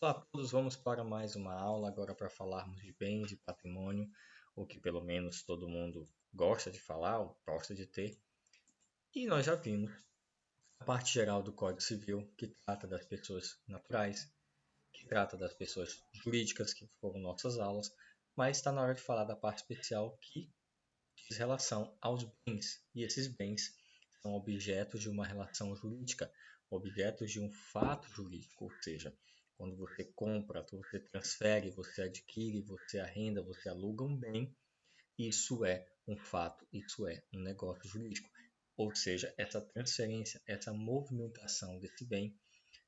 Olá a todos, vamos para mais uma aula agora para falarmos de bens e patrimônio, o que pelo menos todo mundo gosta de falar ou gosta de ter. E nós já vimos a parte geral do Código Civil, que trata das pessoas naturais, que trata das pessoas jurídicas, que foram nossas aulas, mas está na hora de falar da parte especial que diz relação aos bens. E esses bens são objetos de uma relação jurídica, objetos de um fato jurídico, ou seja, quando você compra, você transfere, você adquire, você arrenda, você aluga um bem, isso é um fato, isso é um negócio jurídico. Ou seja, essa transferência, essa movimentação desse bem,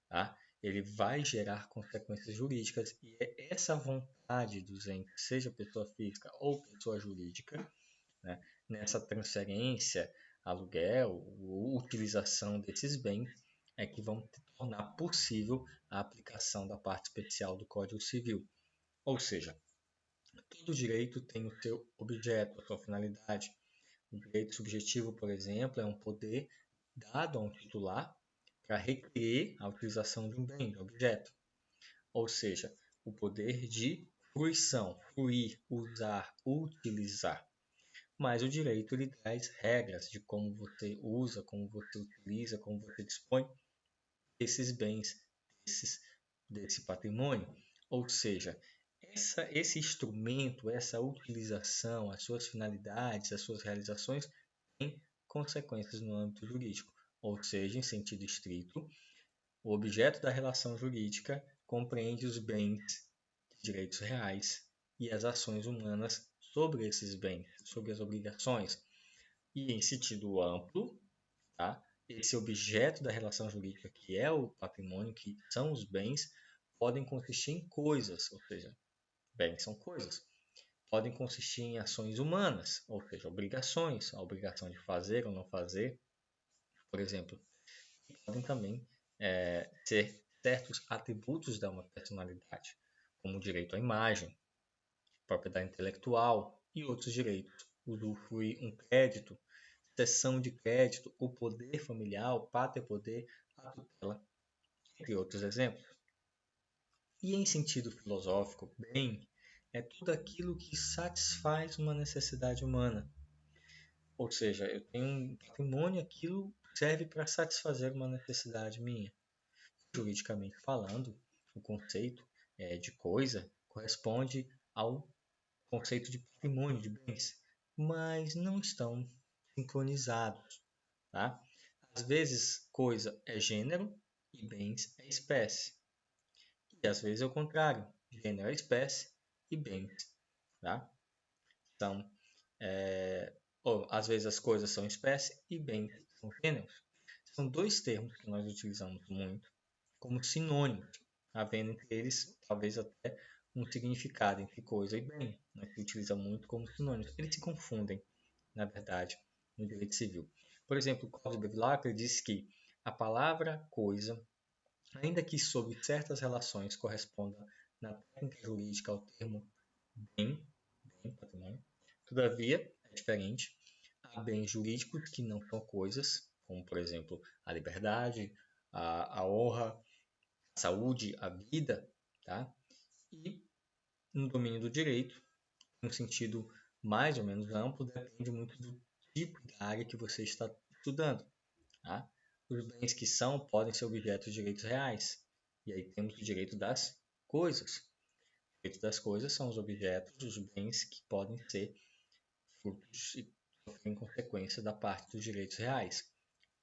tá? Ele vai gerar consequências jurídicas e é essa vontade dos entes, seja pessoa física ou pessoa jurídica, né, nessa transferência, aluguel ou utilização desses bens, é que vão tornar possível a aplicação da parte especial do Código Civil. Ou seja, todo direito tem o seu objeto, a sua finalidade. O direito subjetivo, por exemplo, é um poder dado a um titular para requerer a utilização de um bem, de um objeto. Ou seja, o poder de fruição, fruir, usar, utilizar. Mas o direito lhe traz regras de como você usa, como você utiliza, como você dispõe desses bens, desse patrimônio. Ou seja, esse instrumento, essa utilização, as suas finalidades, as suas realizações têm consequências no âmbito jurídico. Ou seja, em sentido estrito, o objeto da relação jurídica compreende os bens de direitos reais e as ações humanas sobre esses bens, sobre as obrigações. E em sentido amplo, tá? Esse objeto da relação jurídica, que é o patrimônio, que são os bens, podem consistir em coisas, ou seja, bens são coisas. Podem consistir em ações humanas, ou seja, obrigações, a obrigação de fazer ou não fazer, por exemplo. Podem também ser certos atributos de uma personalidade, como o direito à imagem, propriedade intelectual e outros direitos. Usufruir um crédito, cessão de crédito, o poder familiar, o pátrio-poder, a tutela, entre outros exemplos. E em sentido filosófico, bem é tudo aquilo que satisfaz uma necessidade humana. Ou seja, eu tenho um patrimônio, aquilo serve para satisfazer uma necessidade minha. Juridicamente falando, o conceito de coisa corresponde ao conceito de patrimônio de bens, mas não estão sincronizados. Tá? Às vezes, coisa é gênero e bens é espécie. E às vezes é o contrário, gênero é espécie e bens. Tá? Então, ou às vezes as coisas são espécie e bens são gêneros. São dois termos que nós utilizamos muito como sinônimos, havendo entre eles talvez até um significado entre coisa e bem, mas se utiliza muito como sinônimos. Eles se confundem, na verdade, no direito civil. Por exemplo, o Cláudio Bevilacqua diz que a palavra coisa, ainda que sob certas relações corresponda na técnica jurídica ao termo bem, patrimônio, todavia é diferente. Há bens jurídicos que não são coisas, como por exemplo a liberdade, a honra, a saúde, a vida, tá? E no domínio do direito, no sentido mais ou menos amplo, depende muito do tipo da área que você está estudando. Tá? Os bens que são podem ser objetos de direitos reais. E aí temos o direito das coisas. O direito das coisas são os objetos, os bens que podem ser frutos e sofrem consequência da parte dos direitos reais.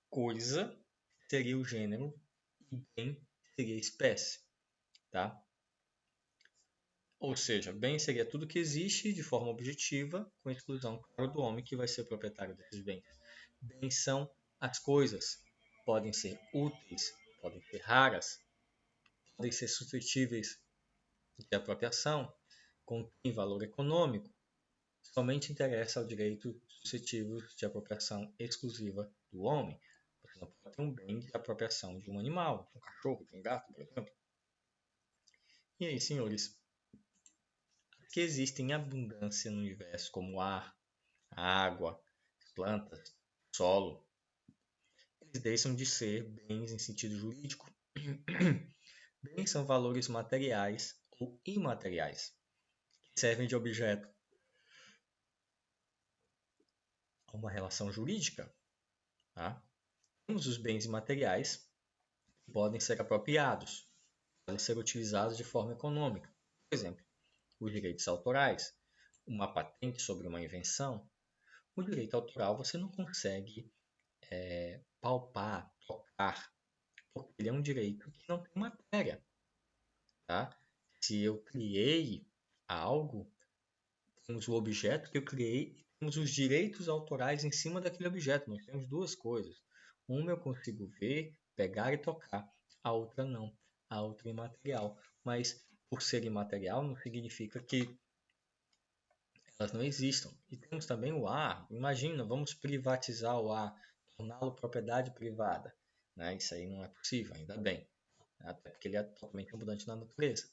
Coisa seria o gênero e bem seria a espécie. Tá? Ou seja, bem seria tudo que existe de forma objetiva, com exclusão, claro, do homem que vai ser proprietário desses bens. Bens são as coisas. Podem ser úteis, podem ser raras, podem ser suscetíveis de apropriação, contêm valor econômico. Somente interessa ao direito suscetível de apropriação exclusiva do homem. Você não pode ter um bem de apropriação de um animal, de um cachorro, de um gato, por exemplo. E aí, senhores, que existem em abundância no universo, como ar, a água, as plantas, solo, eles deixam de ser bens em sentido jurídico Bens são valores materiais ou imateriais, que servem de objeto a uma relação jurídica. Tá? Temos os bens imateriais que podem ser apropriados, podem ser utilizados de forma econômica. Por exemplo, os direitos autorais, uma patente sobre uma invenção. O direito autoral você não consegue palpar, tocar, porque ele é um direito que não tem matéria. Tá? Se eu criei algo, temos o objeto que eu criei e temos os direitos autorais em cima daquele objeto. Nós temos duas coisas. Uma eu consigo ver, pegar e tocar. A outra não. A outra é imaterial. Mas por ser imaterial não significa que elas não existam. E temos também o ar. Imagina, vamos privatizar o ar, torná-lo propriedade privada. Né? Isso aí não é possível, ainda bem. Até porque ele é totalmente abundante na natureza.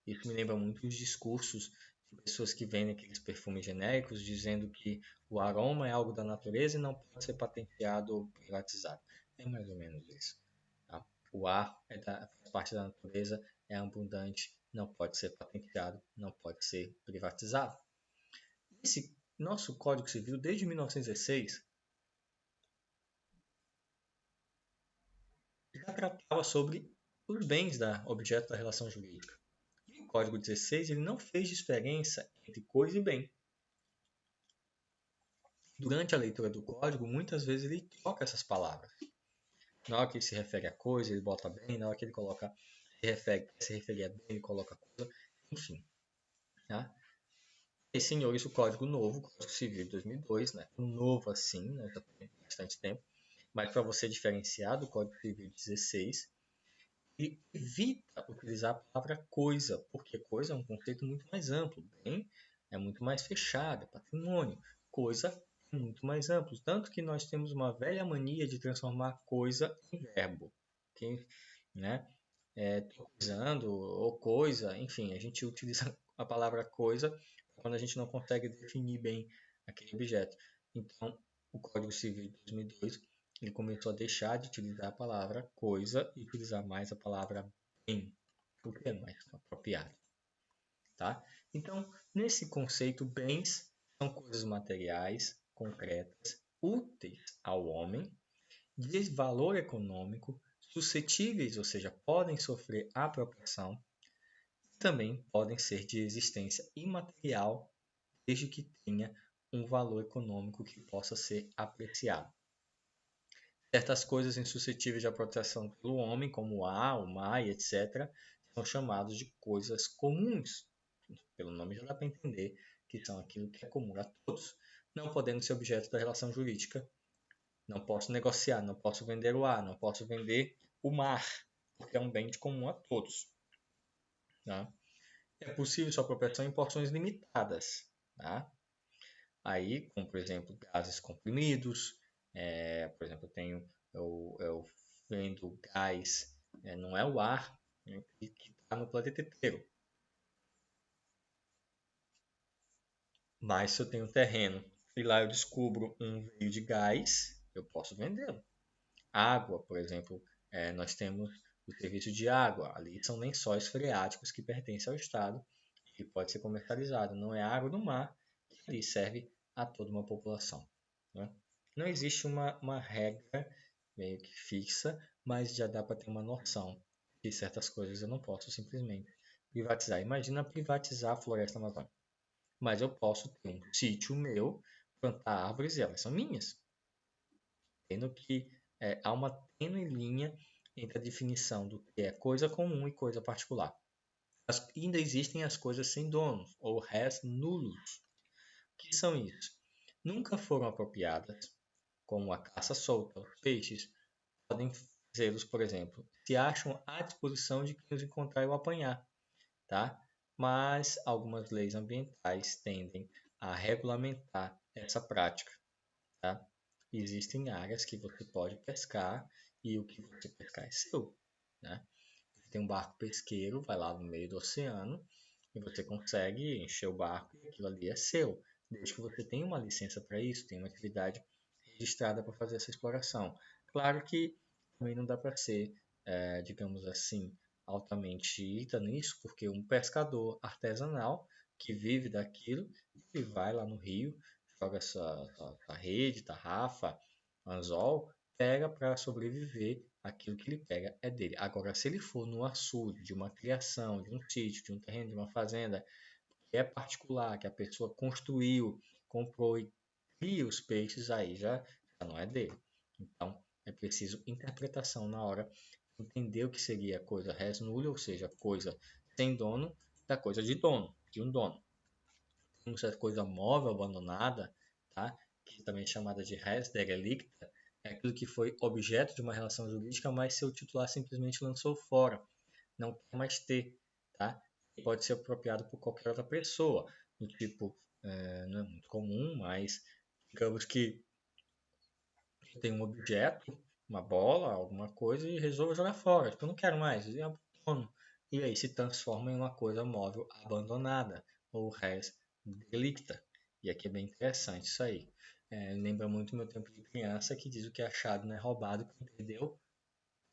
Isso me lembra muito os discursos de pessoas que vendem aqueles perfumes genéricos dizendo que o aroma é algo da natureza e não pode ser patenteado ou privatizado. É mais ou menos isso. Tá? O ar faz parte da natureza, é abundante, não pode ser patenteado, não pode ser privatizado. Esse nosso Código Civil, desde 1916, já tratava sobre os bens da objeto da relação jurídica. E o Código 16 ele não fez diferença entre coisa e bem. Durante a leitura do código, muitas vezes ele troca essas palavras. Na hora que ele se refere a coisa, ele bota bem. Na hora que ele se referir a bem, ele coloca coisa. Enfim. Tá? E, senhores, o Código Novo, o Código Civil de 2002, né? Novo assim, né? Já tem bastante tempo. Mas para você diferenciar do Código Civil 16, ele evita utilizar a palavra coisa, porque coisa é um conceito muito mais amplo. Bem é muito mais fechado, é patrimônio. Coisa é muito mais amplo. Tanto que nós temos uma velha mania de transformar coisa em verbo. Okay? Né? Tô coisando, ou coisa, enfim, a gente utiliza a palavra coisa quando a gente não consegue definir bem aquele objeto. Então, o Código Civil de 2002 ele começou a deixar de utilizar a palavra coisa e utilizar mais a palavra bem, porque é mais apropriado. Tá? Então, nesse conceito, bens são coisas materiais, concretas, úteis ao homem, de valor econômico, suscetíveis, ou seja, podem sofrer apropriação, também podem ser de existência imaterial, desde que tenha um valor econômico que possa ser apreciado. Certas coisas insuscetíveis de apropriação pelo homem, como o ar, o mar, etc., são chamados de coisas comuns. Pelo nome já dá para entender que são aquilo que é comum a todos, não podendo ser objeto da relação jurídica. Não posso negociar, não posso vender o ar, não posso vender o mar, porque é um bem de comum a todos. Tá? É possível sua apropriação em porções limitadas. Tá? Aí, como por exemplo, gases comprimidos, por exemplo, eu vendo gás, não é o ar, né, que está no planeta inteiro. Mas se eu tenho um terreno e lá eu descubro um veio de gás, eu posso vendê-lo. Água, por exemplo, nós temos o serviço de água. Ali são lençóis freáticos que pertencem ao Estado e pode ser comercializado. Não é água do mar que ali serve a toda uma população. Né? Não existe uma regra meio que fixa, mas já dá para ter uma noção de certas coisas eu não posso simplesmente privatizar. Imagina privatizar a floresta amazônica. Mas eu posso ter um sítio meu, plantar árvores e elas são minhas. Tendo que há uma tênue linha entre a definição do que é coisa comum e coisa particular. Ainda existem as coisas sem donos, ou res nullus. O que são isso? Nunca foram apropriadas, como a caça solta, os peixes, podem fazê-los, por exemplo, se acham à disposição de quem os encontrar e o apanhar. Tá? Mas algumas leis ambientais tendem a regulamentar essa prática. Tá? Existem áreas que você pode pescar e o que você pescar é seu. Né? Você tem um barco pesqueiro, vai lá no meio do oceano e você consegue encher o barco e aquilo ali é seu. Desde que você tenha uma licença para isso, tenha uma atividade registrada para fazer essa exploração. Claro que também não dá para ser, digamos assim, altamente nisso, porque um pescador artesanal que vive daquilo, ele vai lá no rio, joga essa rede, tarrafa, anzol, pega para sobreviver, aquilo que ele pega é dele. Agora, se ele for no açude de uma criação, de um sítio, de um terreno, de uma fazenda, que é particular, que a pessoa construiu, comprou e cria os peixes, aí já não é dele. Então, é preciso interpretação na hora, entender o que seria coisa res nulli, ou seja, coisa sem dono, da coisa de dono, de um dono. Temos a coisa móvel abandonada, tá? Que também é chamada de res derelicta, é aquilo que foi objeto de uma relação jurídica, mas seu titular simplesmente lançou fora, não quer mais ter, tá? E pode ser apropriado por qualquer outra pessoa, do tipo, não é muito comum, mas digamos que tem um objeto, uma bola, alguma coisa, e resolve jogar fora. Tipo, eu não quero mais, e abandono. E aí se transforma em uma coisa móvel abandonada, ou res delicta. E aqui é bem interessante isso aí. Lembra muito meu tempo de criança, que diz o que é achado não é roubado, quem perdeu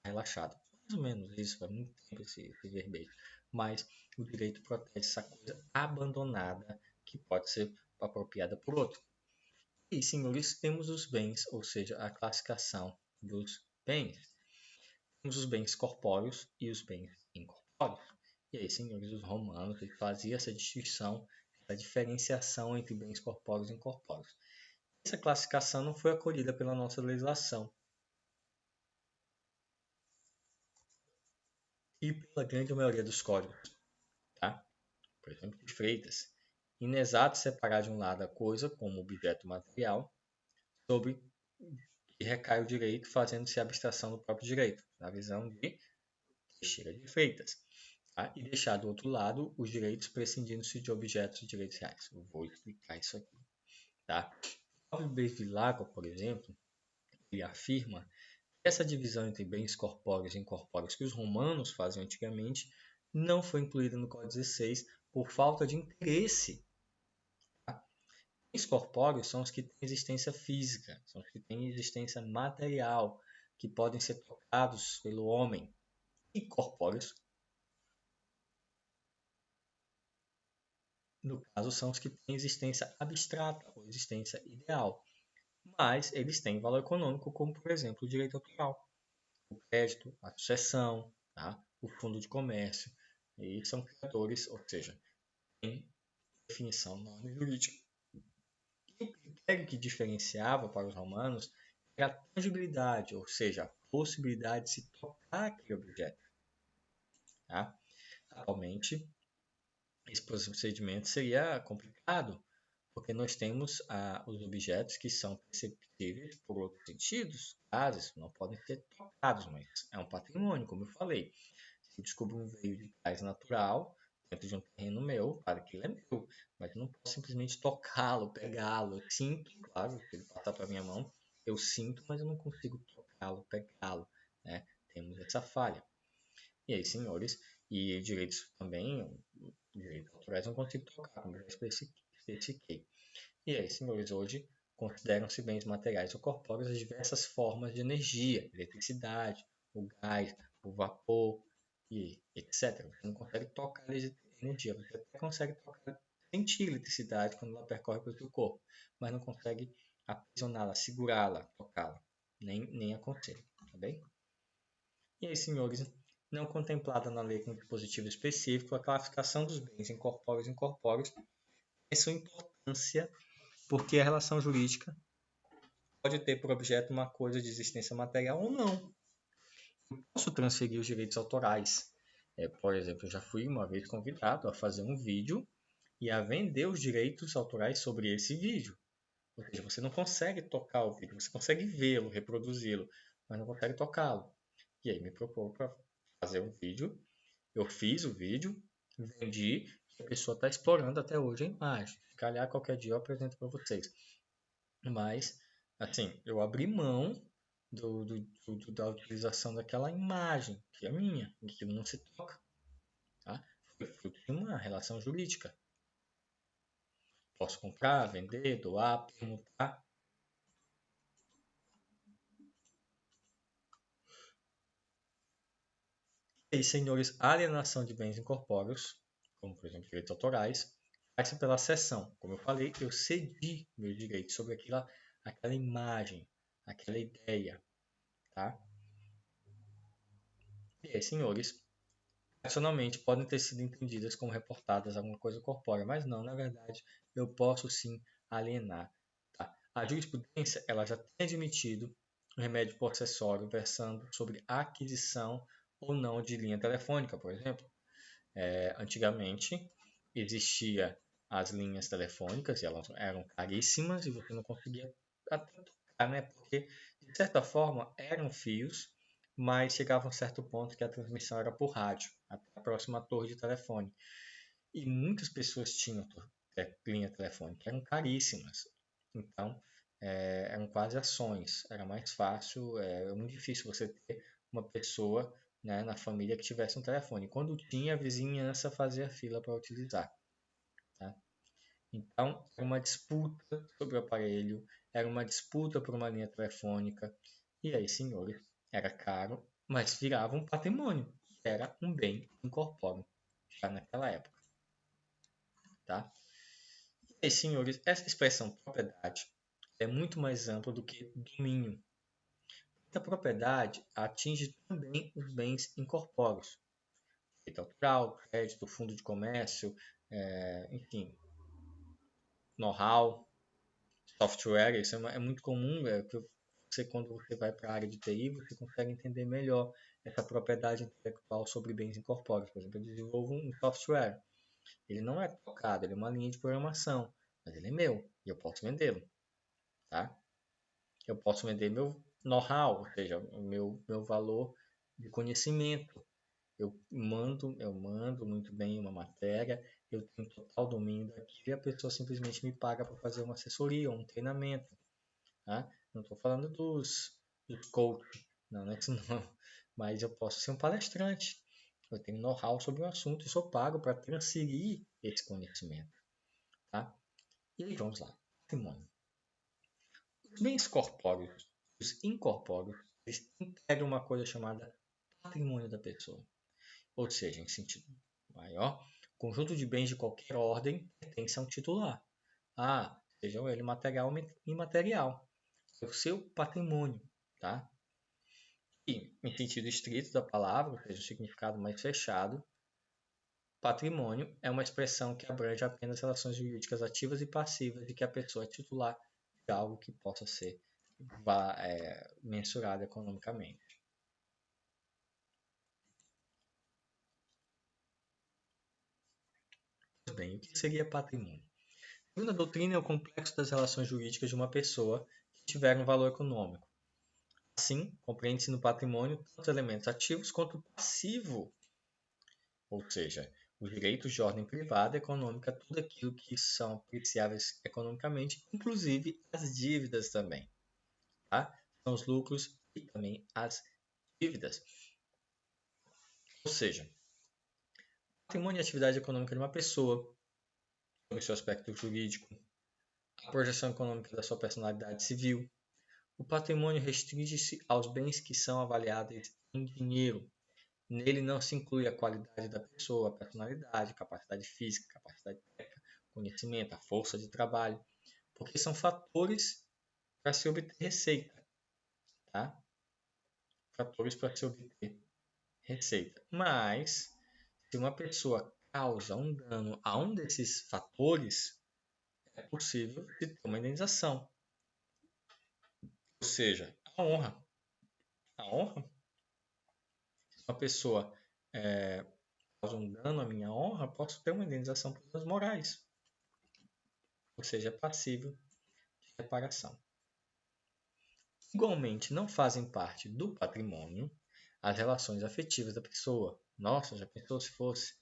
é relaxado. Mais ou menos isso, faz muito tempo esse verbejo. Mas o direito protege essa coisa abandonada, que pode ser apropriada por outro. E, senhores, temos os bens, ou seja, a classificação dos bens. Temos os bens corpóreos e os bens incorpóreos. E aí, senhores, os romanos faziam essa distinção, essa diferenciação entre bens corpóreos e incorpóreos. Essa classificação não foi acolhida pela nossa legislação e pela grande maioria dos códigos, tá? Por exemplo, de Freitas. Inexato separar de um lado a coisa como objeto material sobre que recai o direito, fazendo-se abstração do próprio direito, na visão de Teixeira de Freitas. Tá? E deixar do outro lado os direitos prescindindo-se de objetos de direitos reais. Eu vou explicar isso aqui. Tá? Alves Bevilacqua, por exemplo, ele afirma que essa divisão entre bens corpóreos e incorpóreos que os romanos faziam antigamente não foi incluída no Código 16 por falta de interesse. Tá? Bens corpóreos são os que têm existência física, são os que têm existência material, que podem ser tocados pelo homem. E corpóreos, no caso, são os que têm existência abstrata ou existência ideal, mas eles têm valor econômico, como, por exemplo, o direito autoral, o crédito, a sucessão, tá? O fundo de comércio. E são criadores, ou seja, têm definição na ordem jurídica. E o critério que diferenciava para os romanos era a tangibilidade, ou seja, a possibilidade de se tocar aquele objeto. Tá? Atualmente, esse procedimento seria complicado, porque nós temos os objetos que são perceptíveis por outros sentidos, gases, não podem ser tocados, mas é um patrimônio, como eu falei. Se eu descubro um veio de gás natural dentro de um terreno meu, claro que ele é meu, mas eu não posso simplesmente tocá-lo, pegá-lo. Eu sinto, claro, se ele passar para minha mão, eu sinto, mas eu não consigo tocá-lo, pegá-lo. Né? Temos essa falha. E aí, senhores, e direitos também, direitos autorais não consigo tocar, como já especifiquei. E aí, senhores, hoje consideram-se bens materiais ou corpóreos as diversas formas de energia, eletricidade, o gás, o vapor e etc. Você não consegue tocar a energia, você até consegue tocar, sentir eletricidade quando ela percorre pelo seu corpo, mas não consegue aprisioná-la, segurá-la, tocá-la. Nem aconselho, tá bem? E aí, senhores, não contemplada na lei com dispositivo específico, a classificação dos bens incorpóreos e incorpóreos tem sua importância porque a relação jurídica pode ter por objeto uma coisa de existência material ou não. Eu posso transferir os direitos autorais. Por exemplo, eu já fui uma vez convidado a fazer um vídeo e a vender os direitos autorais sobre esse vídeo. Ou seja, você não consegue tocar o vídeo, você consegue vê-lo, reproduzi-lo, mas não consegue tocá-lo. E aí me propôs para fazer um vídeo. Eu fiz o vídeo, vendi, e a pessoa está explorando até hoje a imagem. Se calhar qualquer dia eu apresento para vocês. Mas, assim, eu abri mão da utilização daquela imagem, que é minha, e que não se toca. Tá? Foi fruto de uma relação jurídica. Posso comprar, vender, doar, permutar. E aí, senhores, a alienação de bens incorpóreos, como por exemplo direitos autorais, faz-se pela cessão. Como eu falei, eu cedi meus direitos sobre aquela imagem, aquela ideia, tá? E aí, senhores, tradicionalmente podem ter sido entendidas como reportadas alguma coisa corpórea, mas não, na verdade, eu posso sim alienar. Tá? A jurisprudência ela já tem admitido o remédio possessório versando sobre a aquisição ou não de linha telefônica, por exemplo. Antigamente existia as linhas telefônicas e elas eram caríssimas e você não conseguia até tocar, né? Porque de certa forma eram fios, mas chegava a um certo ponto que a transmissão era por rádio, até a próxima torre de telefone. E muitas pessoas tinham linha telefônica, eram caríssimas. Então, eram quase ações. Era mais fácil, é muito difícil você ter uma pessoa, né, na família que tivesse um telefone. Quando tinha, a vizinhança fazia fila para utilizar. Tá? Então, era uma disputa sobre o aparelho, era uma disputa por uma linha telefônica. E aí, senhores, era caro, mas virava um patrimônio. Era um bem incorpóreo, já naquela época. Tá? E aí, senhores, essa expressão propriedade é muito mais ampla do que domínio. A propriedade atinge também os bens incorpóreos, direito autoral, crédito, fundo de comércio, enfim, know-how, software. Isso é muito comum, que você, quando você vai para a área de TI, você consegue entender melhor essa propriedade intelectual sobre bens incorpóreos. Por exemplo, eu desenvolvo um software. Ele não é tocado, ele é uma linha de programação, mas ele é meu e eu posso vendê-lo. Tá? Eu posso vender meu know-how, ou seja, o meu valor de conhecimento. Eu mando muito bem uma matéria, eu tenho total domínio daquilo e a pessoa simplesmente me paga para fazer uma assessoria, um treinamento. Tá? Não estou falando dos coaches, não é isso não. Mas eu posso ser um palestrante. Eu tenho know-how sobre o assunto e sou pago para transferir esse conhecimento. Tá? E aí vamos lá. Patrimônio. Os bens corpóreos, os incorpóreos, eles integram uma coisa chamada patrimônio da pessoa. Ou seja, em sentido maior, conjunto de bens de qualquer ordem pertence a um titular. Sejam ele material ou imaterial. É o seu patrimônio. Tá? E, em sentido estrito da palavra, ou seja, o significado mais fechado, patrimônio é uma expressão que abrange apenas relações jurídicas ativas e passivas de que a pessoa é titular de algo que possa ser mensurado economicamente. Pois bem, o que seria patrimônio? Segundo a doutrina, é o complexo das relações jurídicas de uma pessoa que tiveram um valor econômico. Assim, compreende-se no patrimônio tanto os elementos ativos quanto o passivo, ou seja, os direitos de ordem privada e econômica, tudo aquilo que são apreciáveis economicamente, inclusive as dívidas também. Tá? São os lucros e também as dívidas. Ou seja, patrimônio e atividade econômica de uma pessoa, sobre o seu aspecto jurídico, a projeção econômica da sua personalidade civil. O patrimônio restringe-se aos bens que são avaliados em dinheiro. Nele não se inclui a qualidade da pessoa, a personalidade, capacidade física, capacidade técnica, conhecimento, a força de trabalho, porque são fatores para se obter receita. Tá? Fatores para se obter receita. Mas, se uma pessoa causa um dano a um desses fatores, é possível se ter uma indenização. Ou seja, a honra. A honra, se uma pessoa causa um dano à minha honra, posso ter uma indenização por danos morais. Ou seja, é passível de reparação. Igualmente, não fazem parte do patrimônio as relações afetivas da pessoa. Nossa, já pensou se fosse,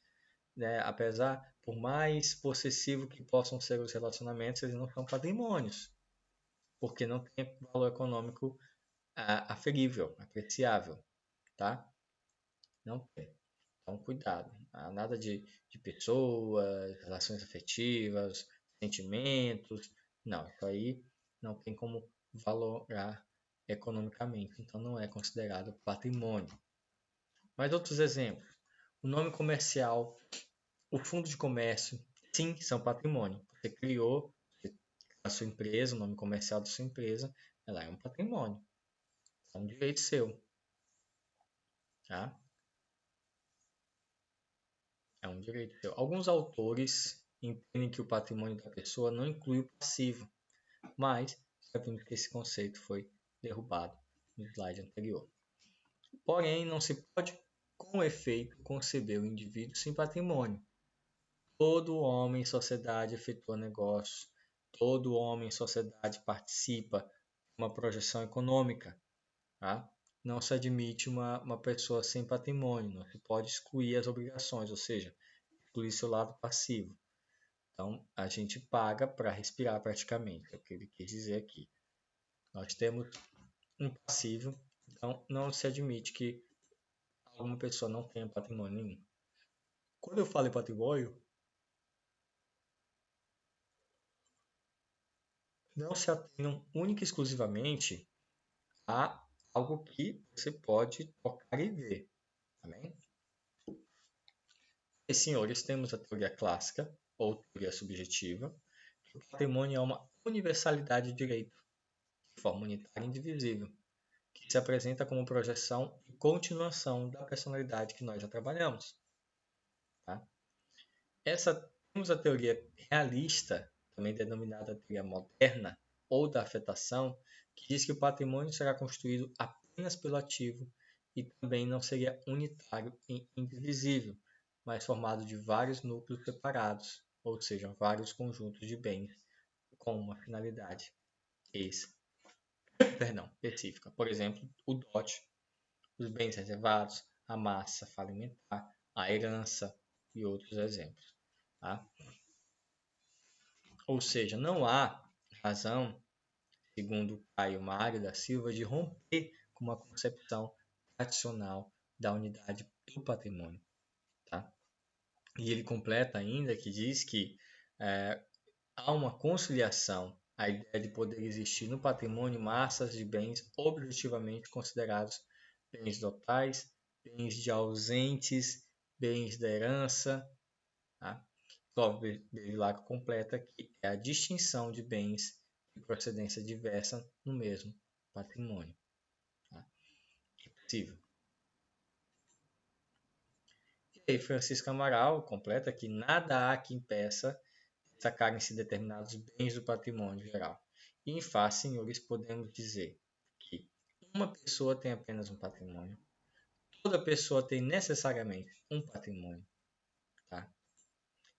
né? Apesar, por mais possessivo que possam ser os relacionamentos, eles não são patrimônios, porque não tem valor econômico aferível, apreciável, tá? Não tem. Então, cuidado. Nada de pessoas, relações afetivas, sentimentos. Não, isso aí não tem como valorar economicamente. Então, não é considerado patrimônio. Mais outros exemplos. O nome comercial, o fundo de comércio, sim, são patrimônio. Você criou a sua empresa, o nome comercial da sua empresa, ela é um patrimônio. É um direito seu. Tá? É um direito seu. Alguns autores entendem que o patrimônio da pessoa não inclui o passivo, mas já vimos que esse conceito foi derrubado no slide anterior. Porém, não se pode, com efeito, conceber o indivíduo sem patrimônio. Todo homem em sociedade efetua negócios, todo homem em sociedade participa de uma projeção econômica. Tá? Não se admite uma pessoa sem patrimônio, não se pode excluir as obrigações, ou seja, excluir seu lado passivo. Então, a gente paga para respirar praticamente, é o que ele quis dizer aqui. Nós temos um passivo, então não se admite que alguma pessoa não tenha patrimônio nenhum. Quando eu falo em patrimônio, não se atenham única e exclusivamente a algo que você pode tocar e ver. Amém? E, senhores, temos a teoria clássica, ou teoria subjetiva, que o patrimônio é uma universalidade de direito, de forma unitária e indivisível, que se apresenta como projeção e continuação da personalidade que nós já trabalhamos. Tá? Temos a teoria realista, também denominada teoria moderna, ou da afetação, que diz que o patrimônio será construído apenas pelo ativo e também não seria unitário e indivisível, mas formado de vários núcleos separados, ou seja, vários conjuntos de bens com uma finalidade específica. Por exemplo, o dote, os bens reservados, a massa falimentar, a herança e outros exemplos. Tá? Ou seja, não há razão, segundo Caio Mário da Silva, de romper com uma concepção tradicional da unidade do patrimônio. Tá? E ele completa ainda que diz que há uma conciliação, a ideia de poder existir no patrimônio massas de bens objetivamente considerados bens totais, bens de ausentes, bens da herança. Tá? Bevilacqua completa que é a distinção de bens de procedência diversa no mesmo patrimônio. Tá? É possível. E aí, Francisco Amaral completa que nada há que impeça destacarem-se determinados bens do patrimônio geral. E, em face, senhores, podemos dizer que uma pessoa tem apenas um patrimônio, toda pessoa tem necessariamente um patrimônio. Tá?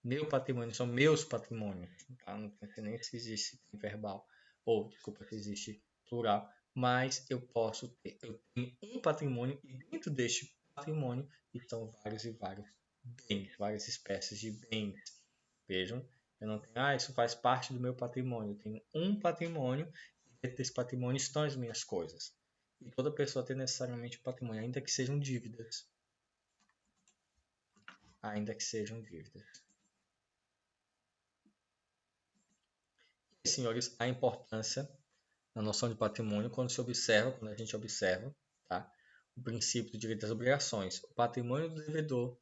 Meu patrimônio são meus patrimônios. Tá? Não sei nem se existe verbal, ou, desculpa, se existe plural, mas eu tenho um patrimônio e dentro deste patrimônio estão vários e vários bens, várias espécies de bens. Vejam, eu não tenho, isso faz parte do meu patrimônio. Eu tenho um patrimônio e dentro desse patrimônio estão as minhas coisas. E toda pessoa tem necessariamente um patrimônio, ainda que sejam dívidas. Ainda que sejam dívidas. E, senhores, a importância na noção de patrimônio quando a gente observa, tá? O princípio do direito das obrigações. O patrimônio do devedor,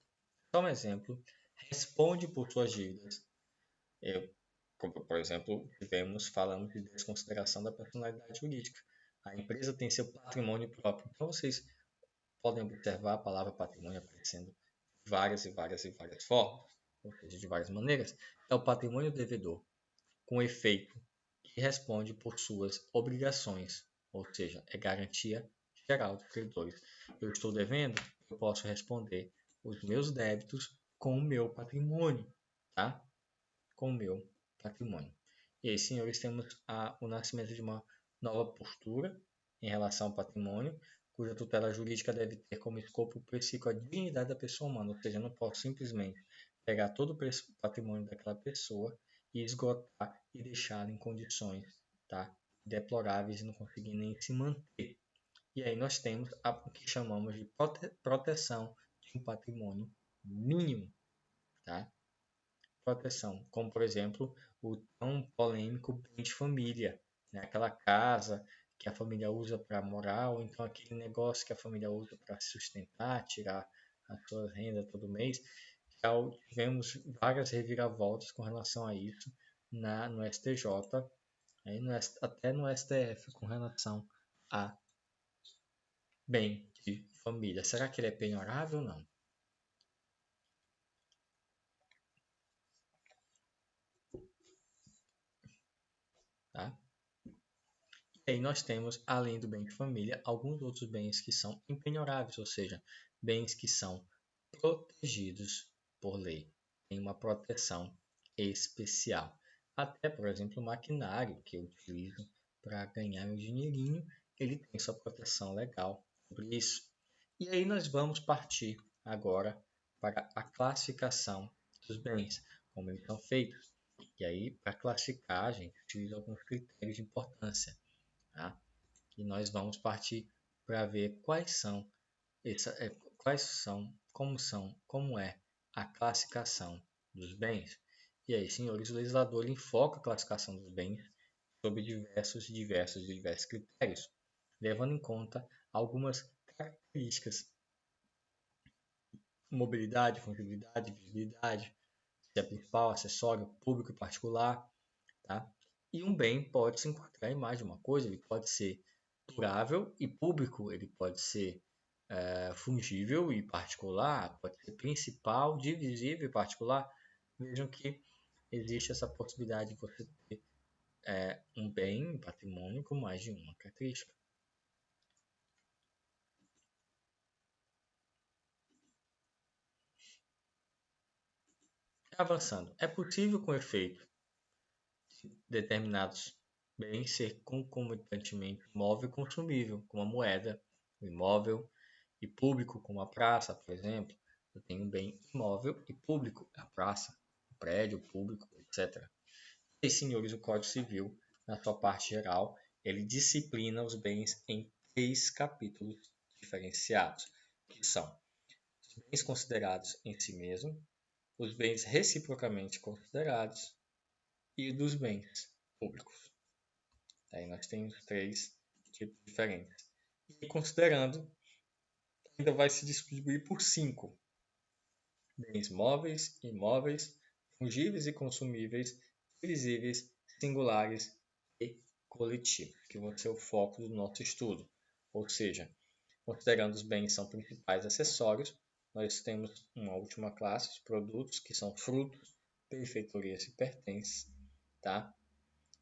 só um exemplo, responde por suas dívidas. Por exemplo, falamos de desconsideração da personalidade jurídica. A empresa tem seu patrimônio próprio. Então, vocês podem observar a palavra patrimônio aparecendo de várias e várias e várias formas, ou seja, de várias maneiras. É o patrimônio do devedor, com efeito que responde por suas obrigações, ou seja, é garantia geral dos credores. Eu estou devendo, eu posso responder os meus débitos com o meu patrimônio, tá? Com o meu patrimônio. E aí, senhores, temos o nascimento de uma nova postura em relação ao patrimônio, cuja tutela jurídica deve ter como escopo o princípio a dignidade da pessoa humana, ou seja, eu não posso simplesmente pegar todo o patrimônio daquela pessoa e esgotar e deixá-la em condições, tá, deploráveis e não conseguir nem se manter. E aí nós temos o que chamamos de proteção de um patrimônio mínimo, tá? Proteção, como por exemplo o tão polêmico bem de família, né? Aquela casa que a família usa para morar, ou então aquele negócio que a família usa para se sustentar, tirar a sua renda todo mês. Já tivemos várias reviravoltas com relação a isso no STJ, aí até no STF, com relação a bem de família. Será que ele é penhorável ou não? Tá? E aí nós temos, além do bem de família, alguns outros bens que são impenhoráveis, ou seja, bens que são protegidos por lei. Tem uma proteção especial. Até, por exemplo, o maquinário que eu utilizo para ganhar meu dinheirinho, ele tem sua proteção legal sobre isso. E aí nós vamos partir agora para a classificação dos bens, como eles são feitos. E aí, para classificar, a gente utiliza alguns critérios de importância. Tá? E nós vamos partir para ver quais são, como é a classificação dos bens. E aí, senhores, o legislador enfoca a classificação dos bens sob diversos critérios, levando em conta algumas características: mobilidade, fungibilidade, visibilidade, se é principal, acessório, público e particular, tá? E um bem pode se enquadrar em mais de uma coisa, ele pode ser durável e público, ele pode ser fungível e particular, pode ser principal, divisível e particular. Vejam que existe essa possibilidade de você ter um bem, um patrimônio com mais de uma característica. Avançando, é possível com efeito determinados bens ser concomitantemente móvel e consumível, como a moeda, o imóvel, e público, como a praça, por exemplo. Eu tenho um bem imóvel e público, a praça, o prédio, o público, etc. E, senhores, o Código Civil, na sua parte geral, ele disciplina os bens em 3 capítulos diferenciados, que são os bens considerados em si mesmo, os bens reciprocamente considerados e dos bens públicos. Aí nós temos 3 tipos diferentes. E considerando, ainda vai se distribuir por 5: bens móveis, imóveis, fungíveis e consumíveis, divisíveis, singulares e coletivos, que vão ser o foco do nosso estudo. Ou seja, considerando os bens são principais acessórios, nós temos uma última classe de produtos que são frutos, benfeitorias e pertences, tá?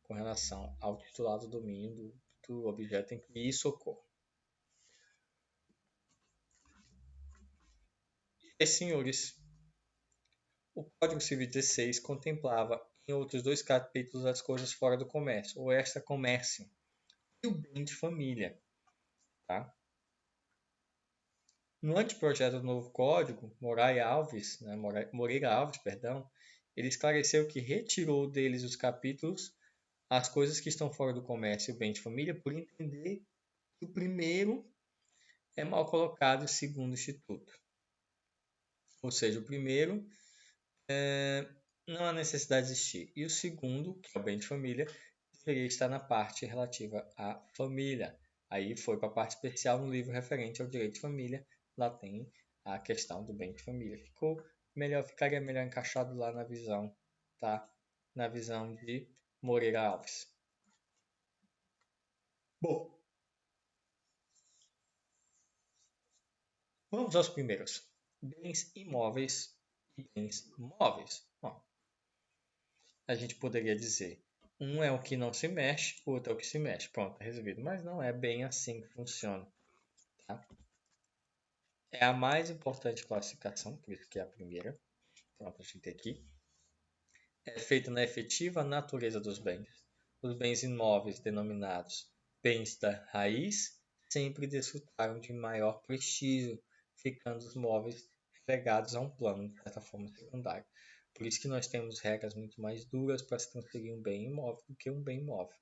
Com relação ao titulado domínio do objeto em que isso ocorre. E, senhores, o Código Civil 16 contemplava em outros 2 capítulos as coisas fora do comércio, o extra-comércio e o bem de família. Tá? No anteprojeto do novo Código, Moreira Alves, perdão, ele esclareceu que retirou deles os capítulos as coisas que estão fora do comércio e o bem de família, por entender que o primeiro é mal colocado e o segundo instituto. Ou seja, o primeiro não há necessidade de existir. E o segundo, que é o bem de família, deveria estar na parte relativa à família. Aí foi para a parte especial no livro referente ao direito de família. Lá tem a questão do bem de família. Ficaria melhor encaixado lá na visão, tá? Na visão de Moreira Alves. Bom, vamos aos primeiros. Bens imóveis e bens móveis. Bom, a gente poderia dizer, um é o que não se mexe, o outro é o que se mexe. Pronto, resolvido. Mas não é bem assim que funciona. Tá? É a mais importante classificação, por isso que é a primeira. Pronto, a gente tem aqui. É feita na efetiva natureza dos bens. Os bens imóveis denominados bens da raiz sempre desfrutaram de maior prestígio, ficando os móveis relegados a um plano, de certa forma, secundário. Por isso que nós temos regras muito mais duras para se transferir um bem imóvel do que um bem móvel.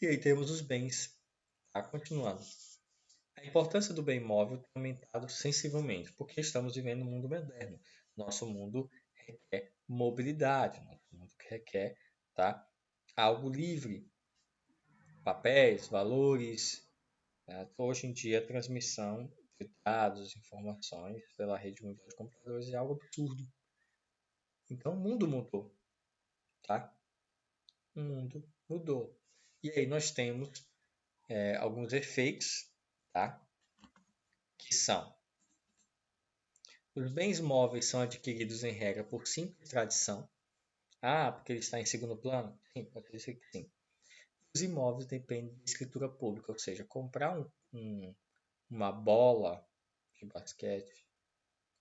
E aí temos os bens. Tá? Continuando. A importância do bem móvel tem aumentado sensivelmente, porque estamos vivendo um mundo moderno. Nosso mundo requer mobilidade, nosso mundo requer, tá, algo livre, papéis, valores. Tá? Hoje em dia, a transmissão de dados, informações pela rede mundial de computadores é algo absurdo. Então, o mundo mudou, tá? O mundo mudou. E aí nós temos alguns efeitos, tá? Que são: os bens móveis são adquiridos em regra por simples tradição. Ah, porque ele está em segundo plano? Sim, pode ser que sim. Os imóveis dependem de escritura pública, ou seja, comprar uma bola de basquete,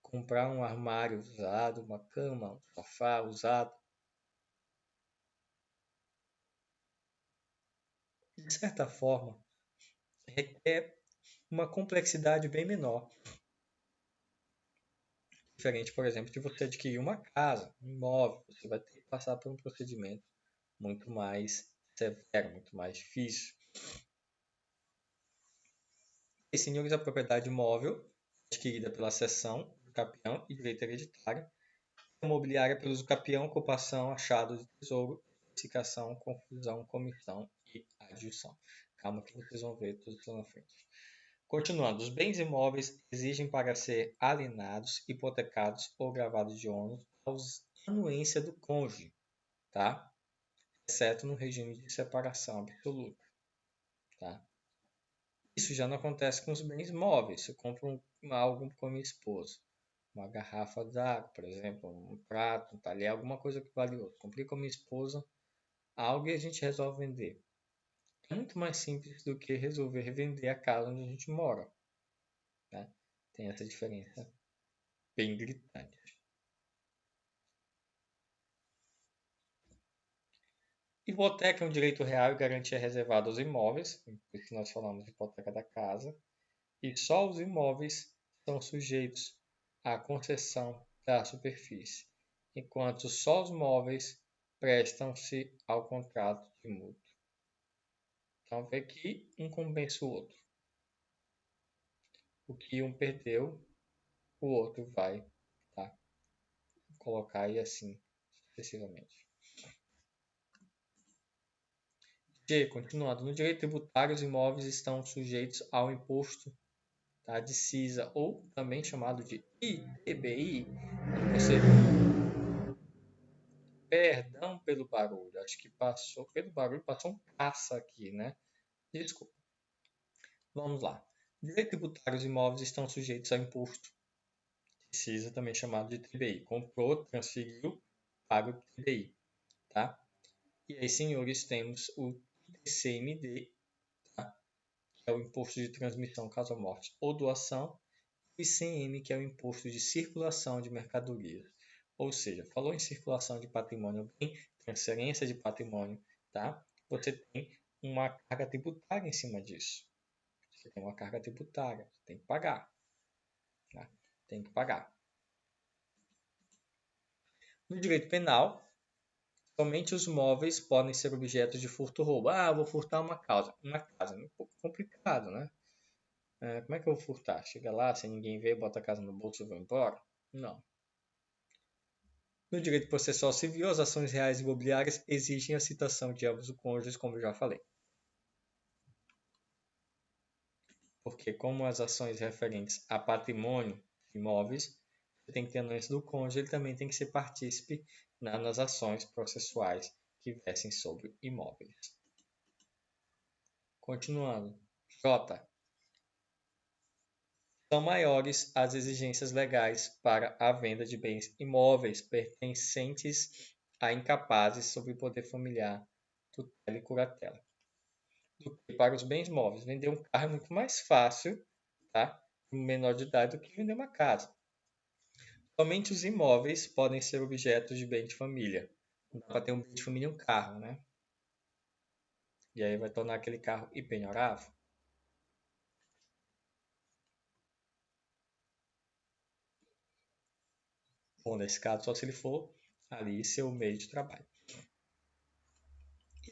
comprar um armário usado, uma cama, um sofá usado, de certa forma, requer uma complexidade bem menor. Diferente, por exemplo, de você adquirir uma casa, um imóvel, você vai ter que passar por um procedimento muito mais severo, muito mais difícil. E senhores, a propriedade imóvel adquirida pela cessão, capião e direito hereditário, imobiliária pelo usucapião, ocupação, achado de tesouro, especificação, confusão, comissão e adjução. Calma que vocês vão ver tudo isso na frente. Continuando, os bens imóveis exigem para ser alienados, hipotecados ou gravados de ônus a anuência do cônjuge, tá? Exceto no regime de separação absoluta, tá? Isso já não acontece com os bens móveis. Se eu compro algo com a minha esposa, uma garrafa d'água, por exemplo, um prato, um talher, alguma coisa que vale outro. Comprei com a minha esposa algo e a gente resolve vender. É muito mais simples do que resolver revender a casa onde a gente mora, né? Tem essa diferença bem gritante. Hipoteca é um direito real e garantia reservada aos imóveis, por isso nós falamos de hipoteca da casa, e só os imóveis são sujeitos à concessão da superfície, enquanto só os móveis prestam-se ao contrato de mútuo. Então, vê que um compensa o outro. O que um perdeu, o outro vai, tá, colocar e assim sucessivamente. G. Continuando. No direito tributário, os imóveis estão sujeitos ao imposto, tá, de CISA, ou também chamado de ITBI. Você... Perdão pelo barulho. Acho que passou pelo barulho, passou um caça aqui, né? Desculpa. Vamos lá. Direito tributário, os imóveis estão sujeitos ao imposto de CISA, também chamado de TBI. Comprou, transferiu, paga o TBI, tá? E aí, senhores, temos o ITCMD, tá? Que é o Imposto de Transmissão, Causa Morte ou Doação, e ICM, que é o Imposto de Circulação de Mercadorias. Ou seja, falou em circulação de patrimônio, bem, transferência de patrimônio, tá? Você tem uma carga tributária em cima disso. Você tem uma carga tributária, você tem que pagar, tá? Tem que pagar. No direito penal, somente os móveis podem ser objeto de furto ou roubo. Ah, vou furtar uma casa. É um pouco complicado, né? Como é que eu vou furtar? Chega lá, sem ninguém ver, bota a casa no bolso e vou embora? Não. No direito processual civil, as ações reais imobiliárias exigem a citação de ambos os cônjuges, como eu já falei. Porque como as ações referentes a patrimônio de imóveis, você tem que ter a anuência do cônjuge, ele também tem que ser partícipe nas ações processuais que versem sobre imóveis. Continuando. J. São maiores as exigências legais para a venda de bens imóveis pertencentes a incapazes sob poder familiar, tutela e curatela, do que para os bens móveis. Vender um carro é muito mais fácil, tá? Um menor de idade do que vender uma casa. Somente os imóveis podem ser objetos de bem de família. Não dá para ter um bem de família e um carro, né? E aí vai tornar aquele carro impenhorável. Bom, nesse caso, só se ele for ali seu meio de trabalho.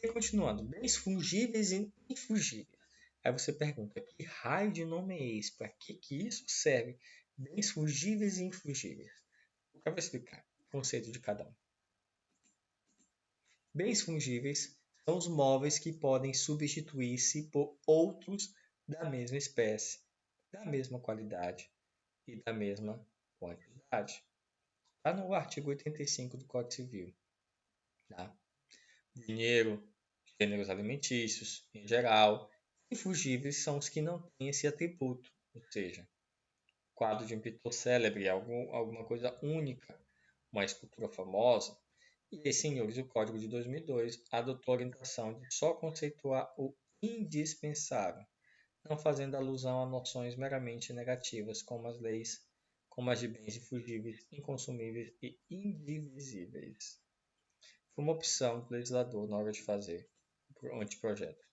E continuando, bens fungíveis e infungíveis. Aí você pergunta, que raio de nome é esse? Para que isso serve? Bens fungíveis e infungíveis. Eu vou explicar o conceito de cada um. Bens fungíveis são os móveis que podem substituir-se por outros da mesma espécie, da mesma qualidade e da mesma quantidade. Está no artigo 85 do Código Civil. Tá? Dinheiro, gêneros alimentícios, em geral, infungíveis são os que não têm esse atributo, ou seja, quadro de um pintor célebre, alguma coisa única, uma escultura famosa. E aí, senhores, o Código de 2002 adotou a orientação de só conceituar o indispensável, não fazendo alusão a noções meramente negativas, como as de bens infungíveis, inconsumíveis e indivisíveis. Foi uma opção do legislador na hora de fazer o anteprojeto.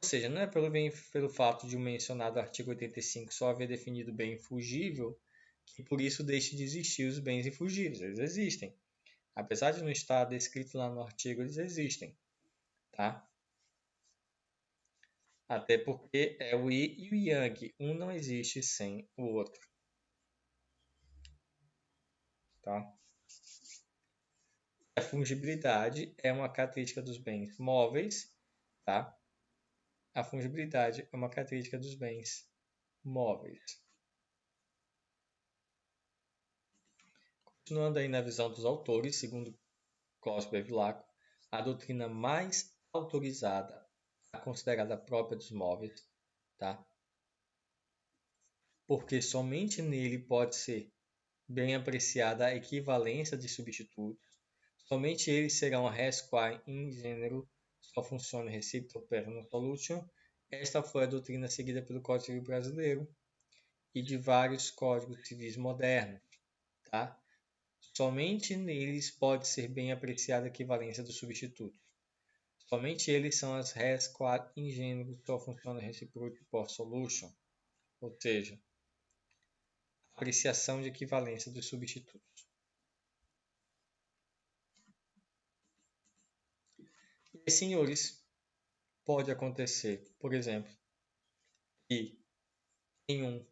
Ou seja, não é pelo fato de o mencionado artigo 85 só haver definido bem infungível que por isso deixe de existir os bens infungíveis. Eles existem. Apesar de não estar descrito lá no artigo, eles existem. Tá? Até porque é o Yi e o Yang. Um não existe sem o outro. Tá? A fungibilidade é uma característica dos bens móveis. Tá? A fungibilidade é uma característica dos bens móveis. Continuando aí na visão dos autores, segundo Cláudio Bevilacqua, a doutrina mais autorizada, a considerada própria dos móveis, tá? Porque somente nele pode ser bem apreciada a equivalência de substitutos, somente eles serão res quae in gênero, só funciona receptor per non solution. Esta foi a doutrina seguida pelo Código Civil brasileiro e de vários códigos civis modernos, tá? Somente neles pode ser bem apreciada a equivalência dos substitutos. Somente eles são as res quae in gênero, só funciona reciproc por solution, ou seja, apreciação de equivalência dos substitutos. E, senhores, pode acontecer, por exemplo, que em um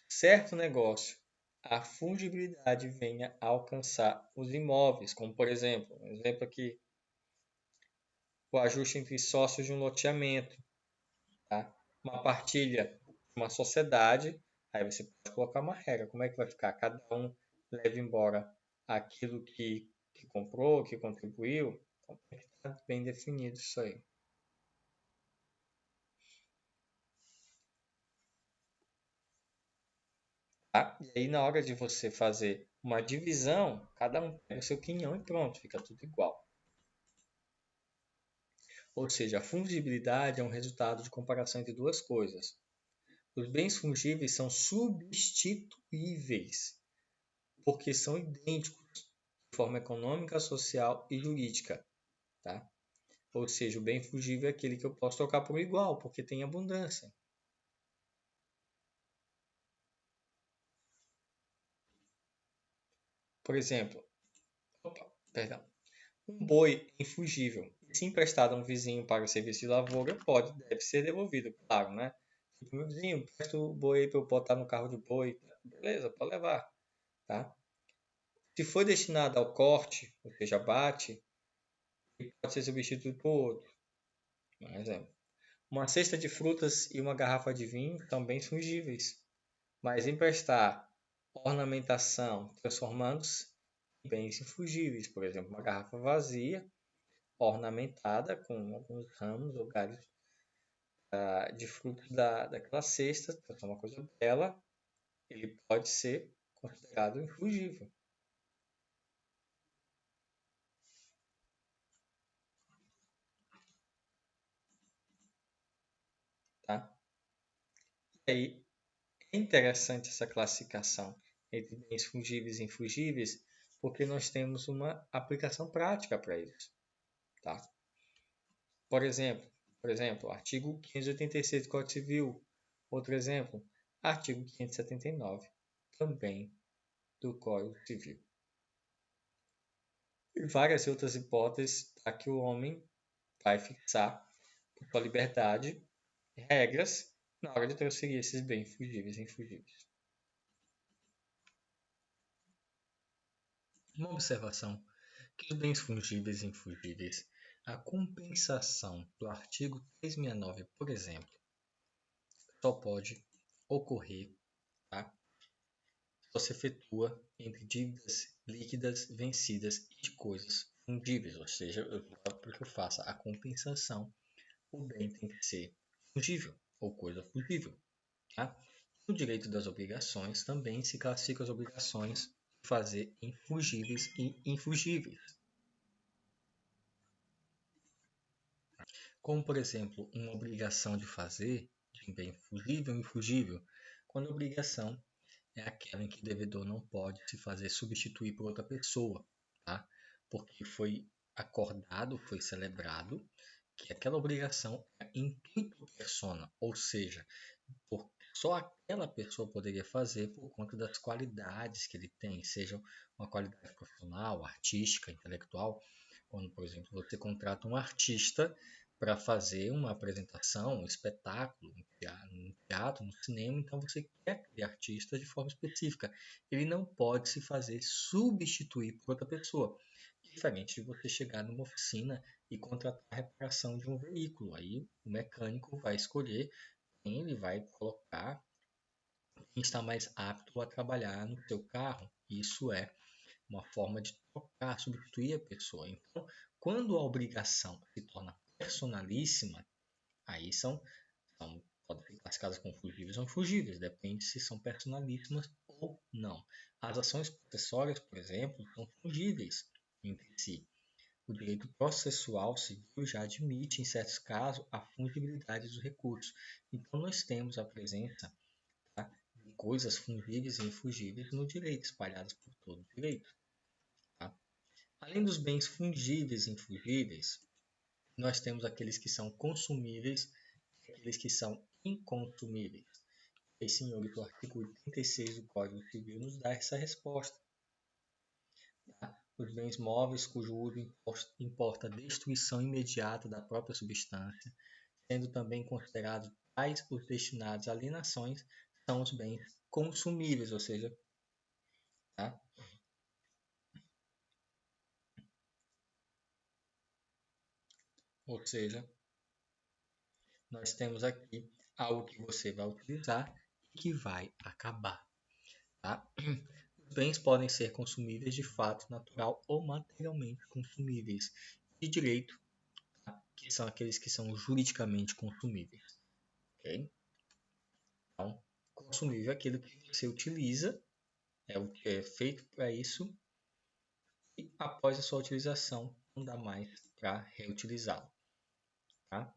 certo negócio a fungibilidade venha a alcançar os imóveis, como por exemplo, um exemplo aqui, o ajuste entre sócios de um loteamento, tá? Uma partilha, uma sociedade, aí você pode colocar uma regra, como é que vai ficar? Cada um leva embora aquilo que comprou, que contribuiu, então tem que estar bem definido isso aí. Tá? E aí, na hora de você fazer uma divisão, cada um pega o seu quinhão e pronto, fica tudo igual. Ou seja, a fungibilidade é um resultado de comparação entre duas coisas. Os bens fungíveis são substituíveis, porque são idênticos de forma econômica, social e jurídica. Tá? Ou seja, o bem fungível é aquele que eu posso trocar por igual, porque tem abundância. Por exemplo, um boi infungível, se emprestado a um vizinho para o serviço de lavoura, deve ser devolvido, claro, né? Tipo, meu vizinho, presta o boi aí para eu botar no carro de boi. Beleza, pode levar, tá? Se for destinado ao corte, ou seja, abate, ele pode ser substituído por outro. Por exemplo, uma cesta de frutas e uma garrafa de vinho são bens fungíveis, mas emprestar ornamentação, transformando-se em bens infungíveis. Por exemplo, uma garrafa vazia, ornamentada com alguns ramos ou galhos de frutos daquela cesta, para ser uma coisa bela, ele pode ser considerado infungível. Tá? E aí, é interessante essa classificação entre bens fungíveis e infungíveis, porque nós temos uma aplicação prática para isso. Tá? Por exemplo, artigo 586 do Código Civil. Outro exemplo, artigo 579, também do Código Civil. E várias outras hipóteses para que o homem vai fixar, por sua liberdade, regras na hora de transferir esses bens fugíveis e infugíveis. Uma observação que os bens fungíveis e infungíveis, a compensação do artigo 369, por exemplo, só pode ocorrer, tá? Só se efetua entre dívidas líquidas vencidas e de coisas fungíveis, ou seja, para que eu faça a compensação, o bem tem que ser fungível ou coisa fungível. Tá? No direito das obrigações também se classifica as obrigações de fazer em fungíveis e infungíveis. Como, por exemplo, uma obrigação de fazer de bem fungível e infungível, quando a obrigação é aquela em que o devedor não pode se fazer substituir por outra pessoa, tá? Porque foi acordado, foi celebrado que aquela obrigação é intuito persona, ou seja, só aquela pessoa poderia fazer por conta das qualidades que ele tem, seja uma qualidade profissional, artística, intelectual. Quando, por exemplo, você contrata um artista para fazer uma apresentação, um espetáculo, um teatro, no cinema, então você quer aquele artista de forma específica. Ele não pode se fazer substituir por outra pessoa. Diferente de você chegar numa oficina e contratar a reparação de um veículo. Aí o mecânico vai escolher quem ele vai colocar, quem está mais apto a trabalhar no seu carro. Isso é uma forma de trocar, substituir a pessoa. Então, quando a obrigação se torna personalíssima, aí podem ser classificadas como fugíveis ou infugíveis, depende se são personalíssimas ou não. As ações processórias, por exemplo, são fugíveis entre si. O direito processual civil já admite, em certos casos, a fungibilidade dos recursos. Então, nós temos a presença, tá, de coisas fungíveis e infungíveis no direito, espalhadas por todo o direito. Tá? Além dos bens fungíveis e infungíveis, nós temos aqueles que são consumíveis e aqueles que são inconsumíveis. E, senhores, o artigo 86 do Código Civil nos dá essa resposta. Tá? Os bens móveis cujo uso importa a destruição imediata da própria substância, sendo também considerados tais os destinados a alienações, são os bens consumíveis, tá? Ou seja, nós temos aqui algo que você vai utilizar e que vai acabar. Tá? Os bens podem ser consumíveis de fato natural ou materialmente consumíveis. De direito, tá? Que são aqueles que são juridicamente consumíveis. Okay? Então, consumível é aquilo que você utiliza, é o que é feito para isso, e após a sua utilização não dá mais para reutilizá-lo. Tá?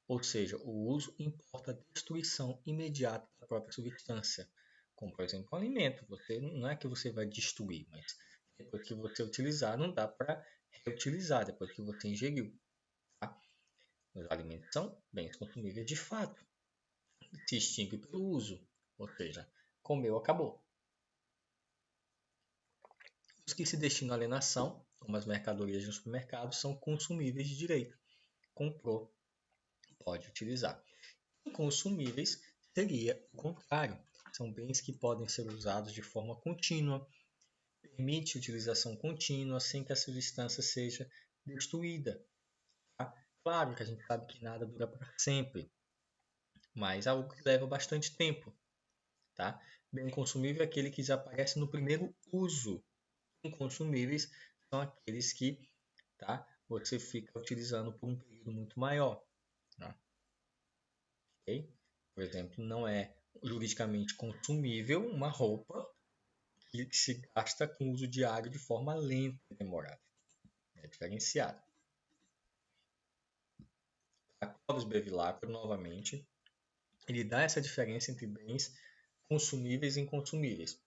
Ou seja, o uso importa a destruição imediata da própria substância, como por exemplo o alimento. Não é que você vai destruir, mas depois que você utilizar, não dá para reutilizar depois que você ingeriu. Tá? Os alimentos são bens consumíveis de fato, se extingue pelo uso, ou seja, comeu, acabou. Os que se destinam à alienação, como as mercadorias de um supermercado, são consumíveis de direito. Comprou, pode utilizar. Inconsumíveis seria o contrário. São bens que podem ser usados de forma contínua, permite utilização contínua sem que a substância seja destruída. Tá? Claro que a gente sabe que nada dura para sempre, mas é algo que leva bastante tempo. Tá? Bem consumível é aquele que desaparece no primeiro uso. Inconsumíveis são aqueles que, tá, você fica utilizando por um período muito maior. Tá? Okay? Por exemplo, não é juridicamente consumível uma roupa que se gasta com uso diário de forma lenta e demorada. É diferenciado. A Clóvis Bevilacqua, novamente, ele dá essa diferença entre bens consumíveis e inconsumíveis.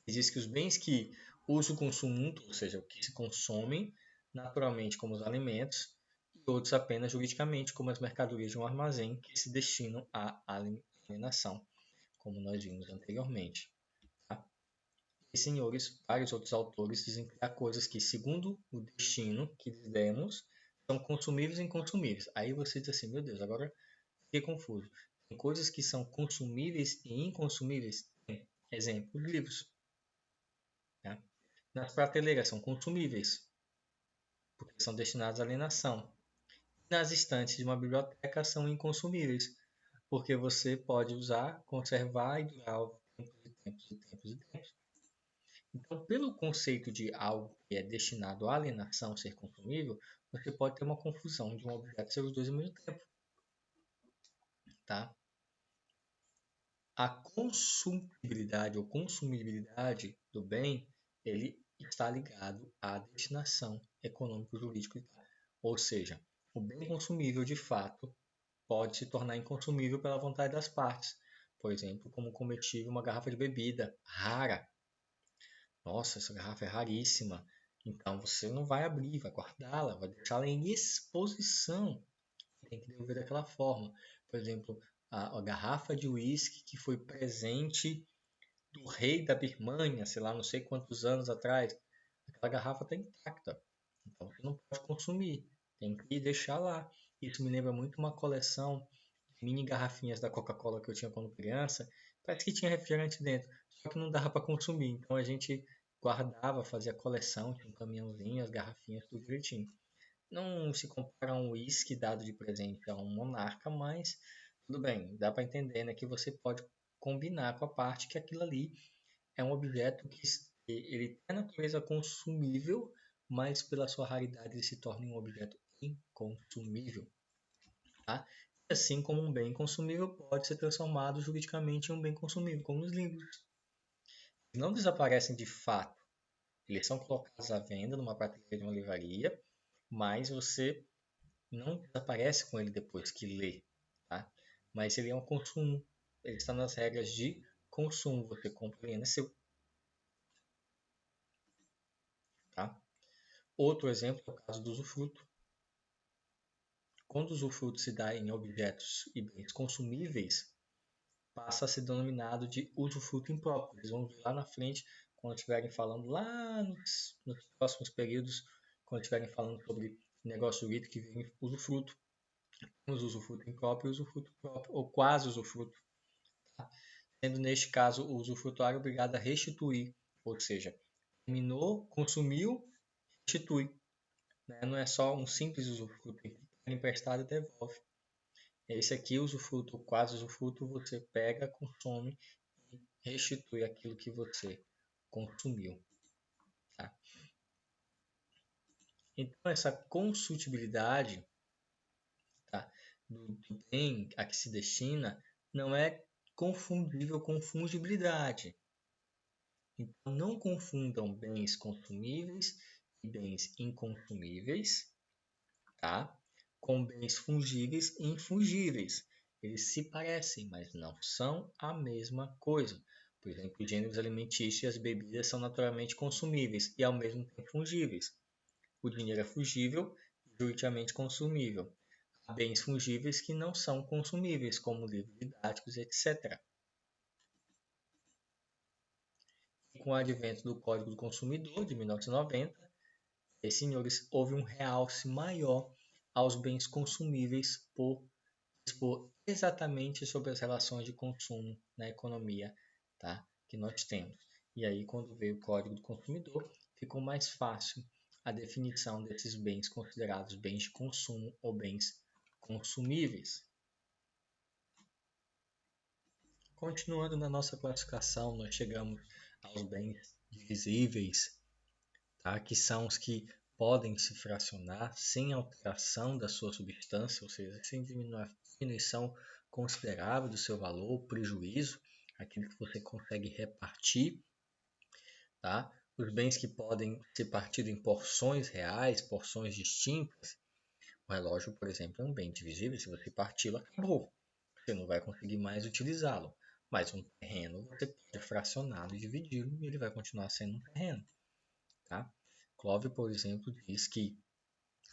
Ele diz que os bens que uso consumo mútuo, ou seja, o que se consomem naturalmente como os alimentos, e outros apenas juridicamente, como as mercadorias de um armazém que se destinam à alienação, como nós vimos anteriormente. Tá? E, senhores, vários outros autores dizem que há coisas que, segundo o destino que lhes demos, são consumíveis e inconsumíveis. Aí você diz assim, meu Deus, agora fiquei confuso. Tem coisas que são consumíveis e inconsumíveis? Tem. Exemplo, livros. Né? nas prateleiras são consumíveis, porque são destinados à alienação. Nas estantes de uma biblioteca são inconsumíveis, porque você pode usar, conservar e durar tempos e tempos e tempos. Então, pelo conceito de algo que é destinado à alienação ser consumível, você pode ter uma confusão de um objeto ser os dois ao mesmo tempo. Tá? A consumibilidade ou consumibilidade do bem, ele está ligado à destinação econômico-jurídica. Ou seja, o bem consumível de fato pode se tornar inconsumível pela vontade das partes. Por exemplo, como comestível uma garrafa de bebida rara. Nossa, essa garrafa é raríssima. Então você não vai abrir, vai guardá-la, vai deixá-la em exposição. Tem que devolver daquela forma. Por exemplo, a garrafa de uísque que foi presente do rei da Birmania, sei lá, não sei quantos anos atrás. Aquela garrafa está intacta. Então você não pode consumir. Tem que deixar lá. Isso me lembra muito uma coleção de mini garrafinhas da Coca-Cola que eu tinha quando criança. Parece que tinha refrigerante dentro, só que não dava para consumir. Então a gente guardava, fazia coleção, tinha um caminhãozinho, as garrafinhas, tudo direitinho. Não se compara a um uísque dado de presente a um monarca, mas tudo bem, dá para entender, né, que você pode combinar com a parte que aquilo ali é um objeto que ele tem a natureza consumível, mas pela sua raridade ele se torna um objeto inconsumível. Tá? Assim como um bem consumível pode ser transformado juridicamente em um bem consumível, como os livros. Eles não desaparecem de fato, eles são colocados à venda numa prateleira de uma livraria, mas você não desaparece com ele depois que lê. Tá? Mas ele é um consumo, ele está nas regras de consumo, você compra ele é seu. Tá? Outro exemplo é o caso do usufruto. Quando o usufruto se dá em objetos e bens consumíveis, passa a ser denominado de usufruto impróprio. Eles vão ver lá na frente, quando estiverem falando lá nos próximos períodos, quando estiverem falando sobre negócio jurídico que vem usufruto. Temos usufruto impróprio e usufruto próprio, ou quase usufruto. Tá? Sendo neste caso o usufrutuário obrigado a restituir, ou seja, terminou, consumiu, restitui. Né? Não é só um simples usufruto, ele pega emprestado e devolve. Esse aqui, usufruto, quase usufruto, você pega, consome e restitui aquilo que você consumiu. Tá? Então, essa consultibilidade, tá, do bem a que se destina não é confundível com fungibilidade. Então, não confundam bens consumíveis e bens inconsumíveis, tá? Com bens fungíveis e infungíveis. Eles se parecem, mas não são a mesma coisa. Por exemplo, os gêneros alimentícios e as bebidas são naturalmente consumíveis e ao mesmo tempo fungíveis. O dinheiro é fungível e juridicamente consumível. Há bens fungíveis que não são consumíveis, como livros didáticos, etc. E com o advento do Código do Consumidor, de 1990, senhores, houve um realce maior aos bens consumíveis por expor exatamente sobre as relações de consumo na economia, tá, que nós temos. E aí, quando veio o Código do Consumidor, ficou mais fácil a definição desses bens considerados bens de consumo ou bens consumíveis. Continuando na nossa classificação, nós chegamos aos bens divisíveis, tá? Que são os que podem se fracionar sem alteração da sua substância, ou seja, sem diminuição considerável do seu valor, prejuízo, aquilo que você consegue repartir. Tá? Os bens que podem ser partidos em porções reais, porções distintas. O relógio, por exemplo, é um bem divisível. Se você parti-lo, acabou. Você não vai conseguir mais utilizá-lo. Mas um terreno, você pode fracioná-lo e dividi-lo e ele vai continuar sendo um terreno. Tá? Clóvis, por exemplo, diz que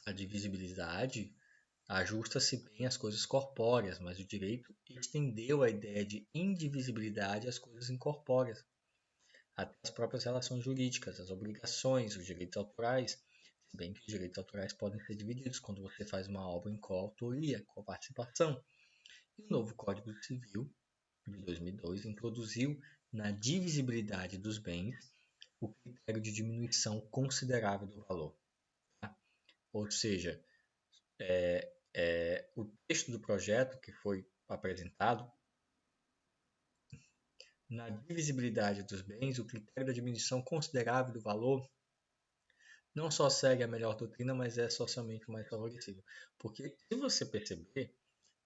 a divisibilidade ajusta-se bem às coisas corpóreas, mas o direito estendeu a ideia de indivisibilidade às coisas incorpóreas, até as próprias relações jurídicas, as obrigações, os direitos autorais, se bem que os direitos autorais podem ser divididos quando você faz uma obra em coautoria, coparticipação. E o novo Código Civil, de 2002, introduziu na divisibilidade dos bens o critério de diminuição considerável do valor. Tá? Ou seja, o texto do projeto que foi apresentado, na divisibilidade dos bens, o critério da diminuição considerável do valor não só segue a melhor doutrina, mas é socialmente mais favorecido. Porque, se você perceber,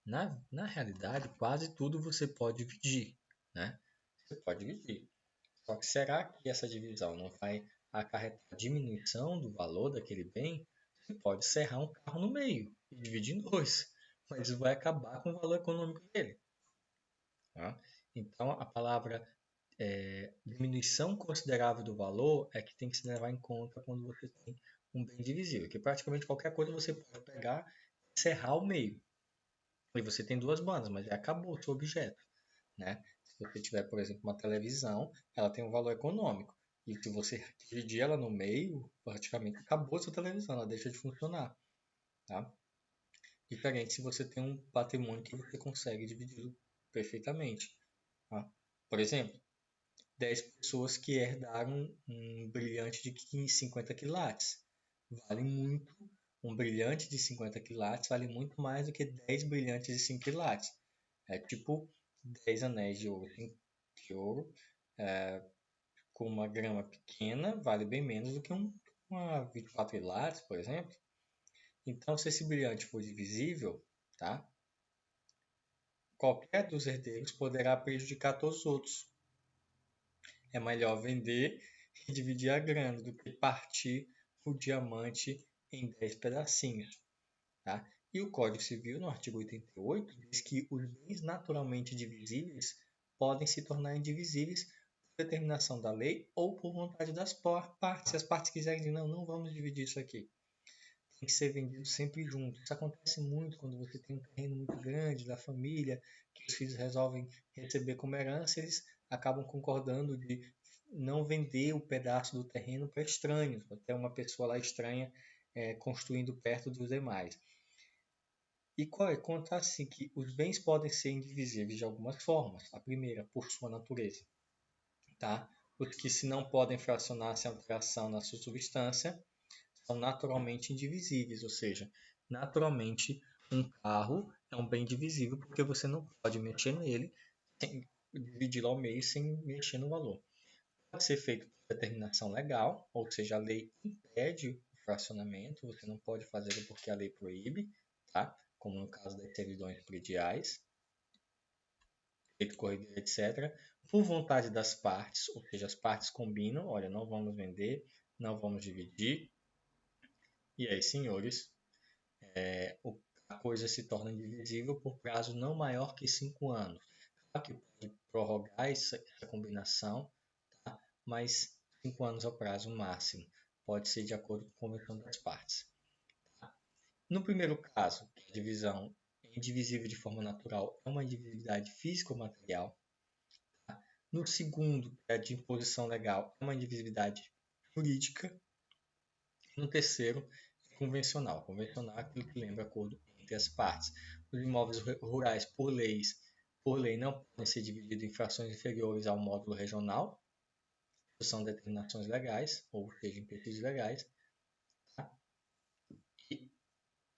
na realidade, quase tudo você pode dividir, né? Você pode dividir. Só que será que essa divisão não vai acarretar diminuição do valor daquele bem? Você pode serrar um carro no meio e dividir em dois, mas isso vai acabar com o valor econômico dele. Tá? Então, a palavra diminuição considerável do valor é que tem que se levar em conta quando você tem um bem divisível, que praticamente qualquer coisa você pode pegar e serrar ao meio. E você tem duas bandas, mas acabou o seu objeto. Né? Se você tiver, por exemplo, uma televisão, ela tem um valor econômico. E se você dividir ela no meio, praticamente acabou a sua televisão, ela deixa de funcionar. Tá? Diferente se você tem um patrimônio que você consegue dividir perfeitamente. Tá? Por exemplo, 10 pessoas que herdaram um brilhante de 50 quilates. Vale muito, um brilhante de 50 quilates vale muito mais do que 10 brilhantes de 5 quilates. É tipo 10 anéis de ouro com uma grama pequena vale bem menos do que uma 24 quilates, por exemplo. Então, se esse brilhante for divisível, tá? Qualquer dos herdeiros poderá prejudicar todos os outros. É melhor vender e dividir a grana do que partir o diamante em 10 pedacinhos. Tá? E o Código Civil, no artigo 88, diz que os bens naturalmente divisíveis podem se tornar indivisíveis por determinação da lei ou por vontade das partes. Se as partes quiserem dizer, não vamos dividir isso aqui. Tem que ser vendido sempre junto. Isso acontece muito quando você tem um terreno muito grande da família, que os filhos resolvem receber como herança, eles acabam concordando de não vender o pedaço do terreno para estranhos, até uma pessoa lá estranha construindo perto dos demais. E conta assim que os bens podem ser indivisíveis de algumas formas. A primeira, por sua natureza. Tá? Os que se não podem fracionar sem alteração na sua substância são naturalmente indivisíveis, ou seja, naturalmente um carro é um bem divisível porque você não pode mexer nele, sem dividi-lo ao meio sem mexer no valor. Pode ser feito por determinação legal, ou seja, a lei impede o fracionamento, você não pode fazê-lo porque a lei proíbe, tá? Como no caso das servidões prediais, direito corrideiro, etc. Por vontade das partes, ou seja, as partes combinam, olha, não vamos vender, não vamos dividir, e aí, senhores, a coisa se torna indivisível por prazo não maior que 5 anos. Claro que pode prorrogar essa combinação, tá? Mas 5 anos é o prazo máximo. Pode ser de acordo com a convenção das partes. Tá? No primeiro caso, que a divisão é indivisível de forma natural, é uma indivisibilidade física ou material. Tá? No segundo, que é a de imposição legal, é uma indivisibilidade jurídica. No terceiro, convencional. Convencional é aquilo que lembra acordo entre as partes. Os imóveis rurais, por lei, não podem ser divididos em frações inferiores ao módulo regional. São determinações legais, ou seja, empecilhos legais. Tá? E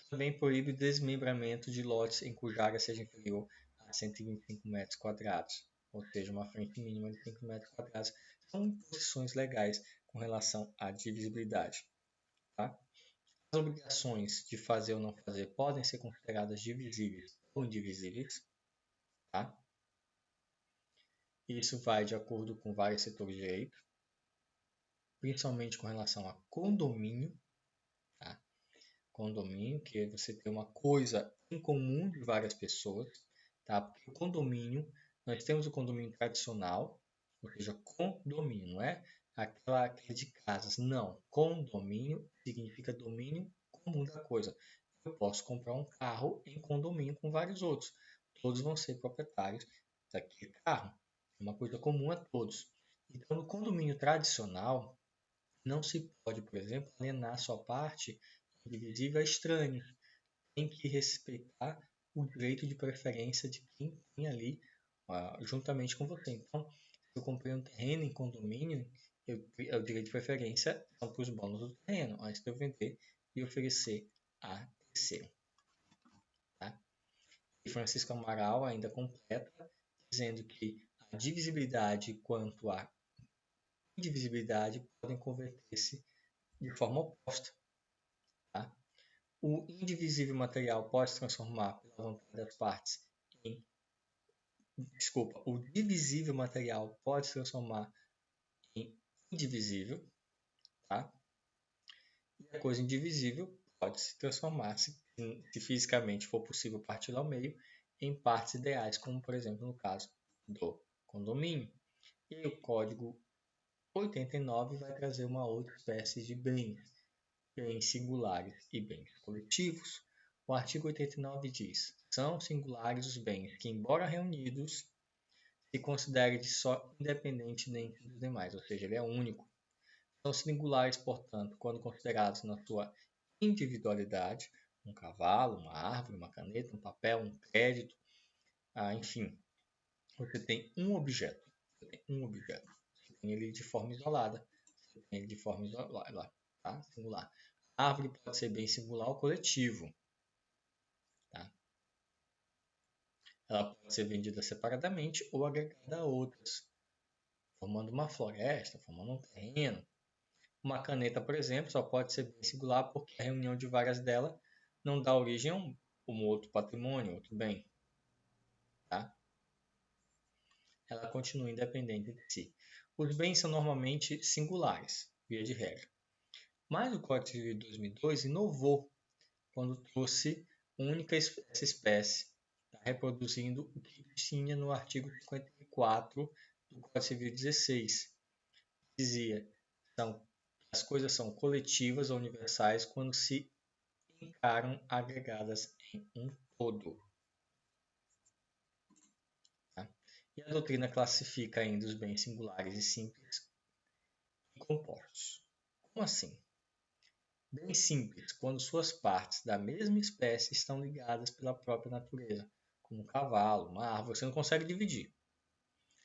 também proíbe o desmembramento de lotes em cuja área seja inferior a 125 metros quadrados, ou seja, uma frente mínima de 5 metros quadrados. São imposições legais com relação à divisibilidade. Tá? As obrigações de fazer ou não fazer podem ser consideradas divisíveis ou indivisíveis. Tá? Isso vai de acordo com vários setores de direito, principalmente com relação a condomínio. Tá? Condomínio, que é você ter uma coisa em comum de várias pessoas. Tá? Porque o condomínio, nós temos o condomínio tradicional, ou seja, condomínio, não é aquele de casas. Não, condomínio significa domínio comum da coisa. Eu posso comprar um carro em condomínio com vários outros. Todos vão ser proprietários daquele carro. É uma coisa comum a todos. Então, no condomínio tradicional, não se pode, por exemplo, alienar sua parte indivisível a estranhos. Tem que respeitar o direito de preferência de quem tem ali juntamente com você. Então, se eu comprei um terreno em condomínio o direito de preferência são para os donos do terreno, antes de eu vender e oferecer a terceiro. Tá? E Francisco Amaral ainda completa, dizendo que a divisibilidade quanto a indivisibilidade podem converter-se de forma oposta. Tá? O indivisível material pode se transformar pela vontade das partes em... Desculpa, o divisível material pode se transformar em indivisível, tá? E a coisa indivisível pode se transformar, se fisicamente for possível partir ao meio, em partes ideais, como por exemplo no caso do condomínio. E o código 89 vai trazer uma outra espécie de bens singulares e bens coletivos. O artigo 89 diz: são singulares os bens que, embora reunidos, se considere de só independente dentre os demais, ou seja, ele é único. São singulares, portanto, quando considerados na sua individualidade, um cavalo, uma árvore, uma caneta, um papel, um crédito, enfim, você tem um objeto. Você tem ele de forma isolada. Você tem ele de forma isolada, tá? Singular. A árvore pode ser bem singular ou coletivo. Tá? Ela pode ser vendida separadamente ou agregada a outras, formando uma floresta, formando um terreno. Uma caneta, por exemplo, só pode ser bem singular porque a reunião de várias delas não dá origem a um outro patrimônio, outro bem. Tá? Ela continua independente de si. Os bens são normalmente singulares, via de regra. Mas o Código Civil de 2002 inovou quando trouxe essa espécie, tá? Reproduzindo o que tinha no artigo 54 do Código Civil 16. Dizia que as coisas são coletivas ou universais quando se encaram agregadas em um todo. Tá? E a doutrina classifica ainda os bens singulares e simples e compostos. Como assim? Bem simples, quando suas partes da mesma espécie estão ligadas pela própria natureza, como um cavalo, uma árvore, você não consegue dividir.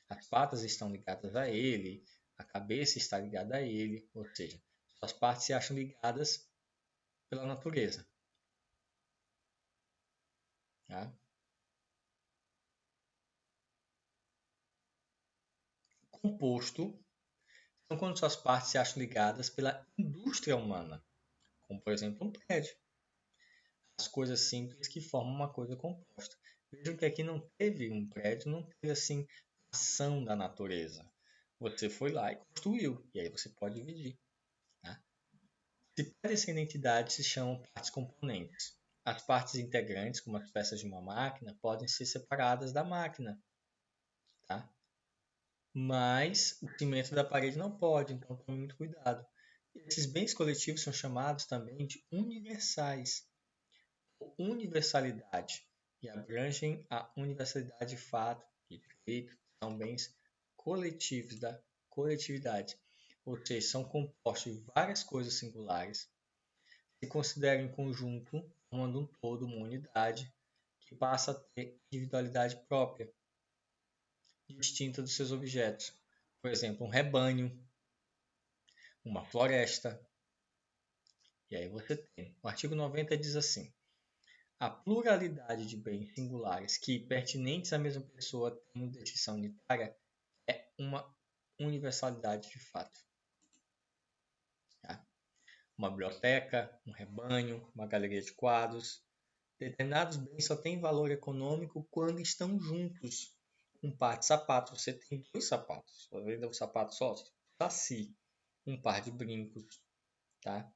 As patas estão ligadas a ele, a cabeça está ligada a ele, ou seja, suas partes se acham ligadas pela natureza. Tá? Composto são quando suas partes se acham ligadas pela indústria humana, como por exemplo um prédio. As coisas simples que formam uma coisa composta. Vejam que aqui não teve um prédio, não teve assim ação da natureza. Você foi lá e construiu, e aí você pode dividir. Tá? Se parecem identidades, se chamam partes componentes. As partes integrantes, como as peças de uma máquina, podem ser separadas da máquina. Tá? Mas o cimento da parede não pode, então tome muito cuidado. Esses bens coletivos são chamados também de universais. Universalidade e abrangem a universalidade de fato e direito, são bens coletivos da coletividade, ou seja, são compostos de várias coisas singulares, se consideram em conjunto, formando um todo, uma unidade, que passa a ter individualidade própria, distinta dos seus objetos. Por exemplo, um rebanho, uma floresta. E aí você tem. O artigo 90 diz assim: a pluralidade de bens singulares que, pertinentes à mesma pessoa, têm distinção unitária, é uma universalidade de fato. Tá? Uma biblioteca, um rebanho, uma galeria de quadros. Determinados bens só têm valor econômico quando estão juntos. Um par de sapatos, você tem dois sapatos. Você vende um sapato só? Saci. Um par de brincos. Tá?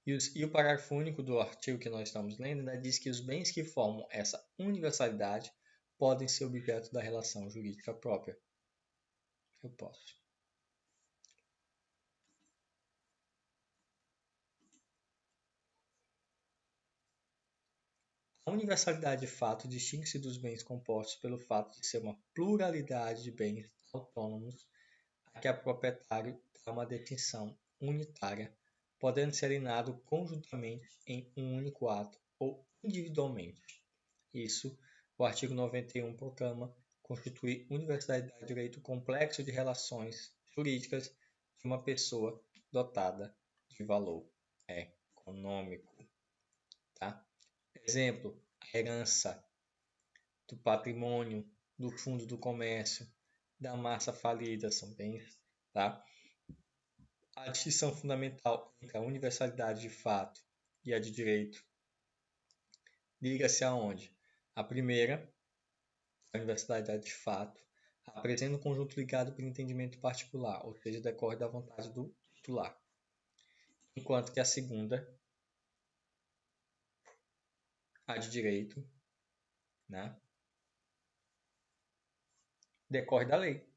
E o parágrafo único do artigo que nós estamos lendo, né, diz que os bens que formam essa universalidade podem ser objeto da relação jurídica própria. Eu posso. A universalidade de fato distingue-se dos bens compostos pelo fato de ser uma pluralidade de bens autônomos a que a proprietário dá uma distinção unitária, podendo ser alienado conjuntamente em um único ato ou individualmente. Isso o artigo 91 proclama constitui universalidade de direito complexo de relações jurídicas de uma pessoa dotada de valor econômico. Tá? Exemplo, a herança do patrimônio, do fundo do comércio, da massa falida, são bens. Tá? A distinção fundamental entre a universalidade de fato e a de direito liga-se aonde? A primeira, a universalidade de fato, apresenta um conjunto ligado por entendimento particular, ou seja, decorre da vontade do titular. Enquanto que a segunda, a de direito, né, decorre da lei.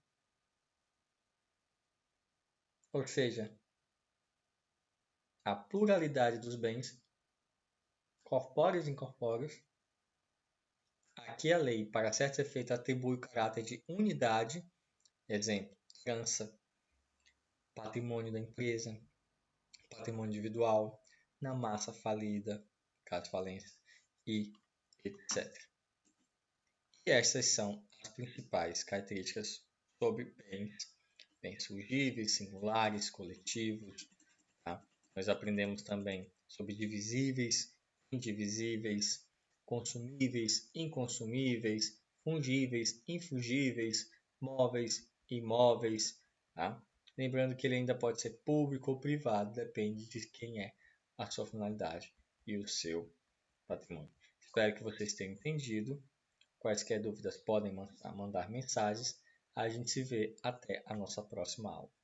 Ou seja, a pluralidade dos bens, corpóreos e incorpóreos. Aqui a lei, para certos efeitos, atribui o caráter de unidade, exemplo, herança, patrimônio da empresa, patrimônio individual, na massa falida, caso falência, e etc. E estas são as principais características sobre bens fungíveis, singulares, coletivos. Tá? Nós aprendemos também sobre divisíveis, indivisíveis, consumíveis, inconsumíveis, fungíveis, infungíveis, móveis, imóveis. Tá? Lembrando que ele ainda pode ser público ou privado, depende de quem é a sua finalidade e o seu patrimônio. Espero que vocês tenham entendido. Quaisquer dúvidas podem mandar mensagens. A gente se vê até a nossa próxima aula.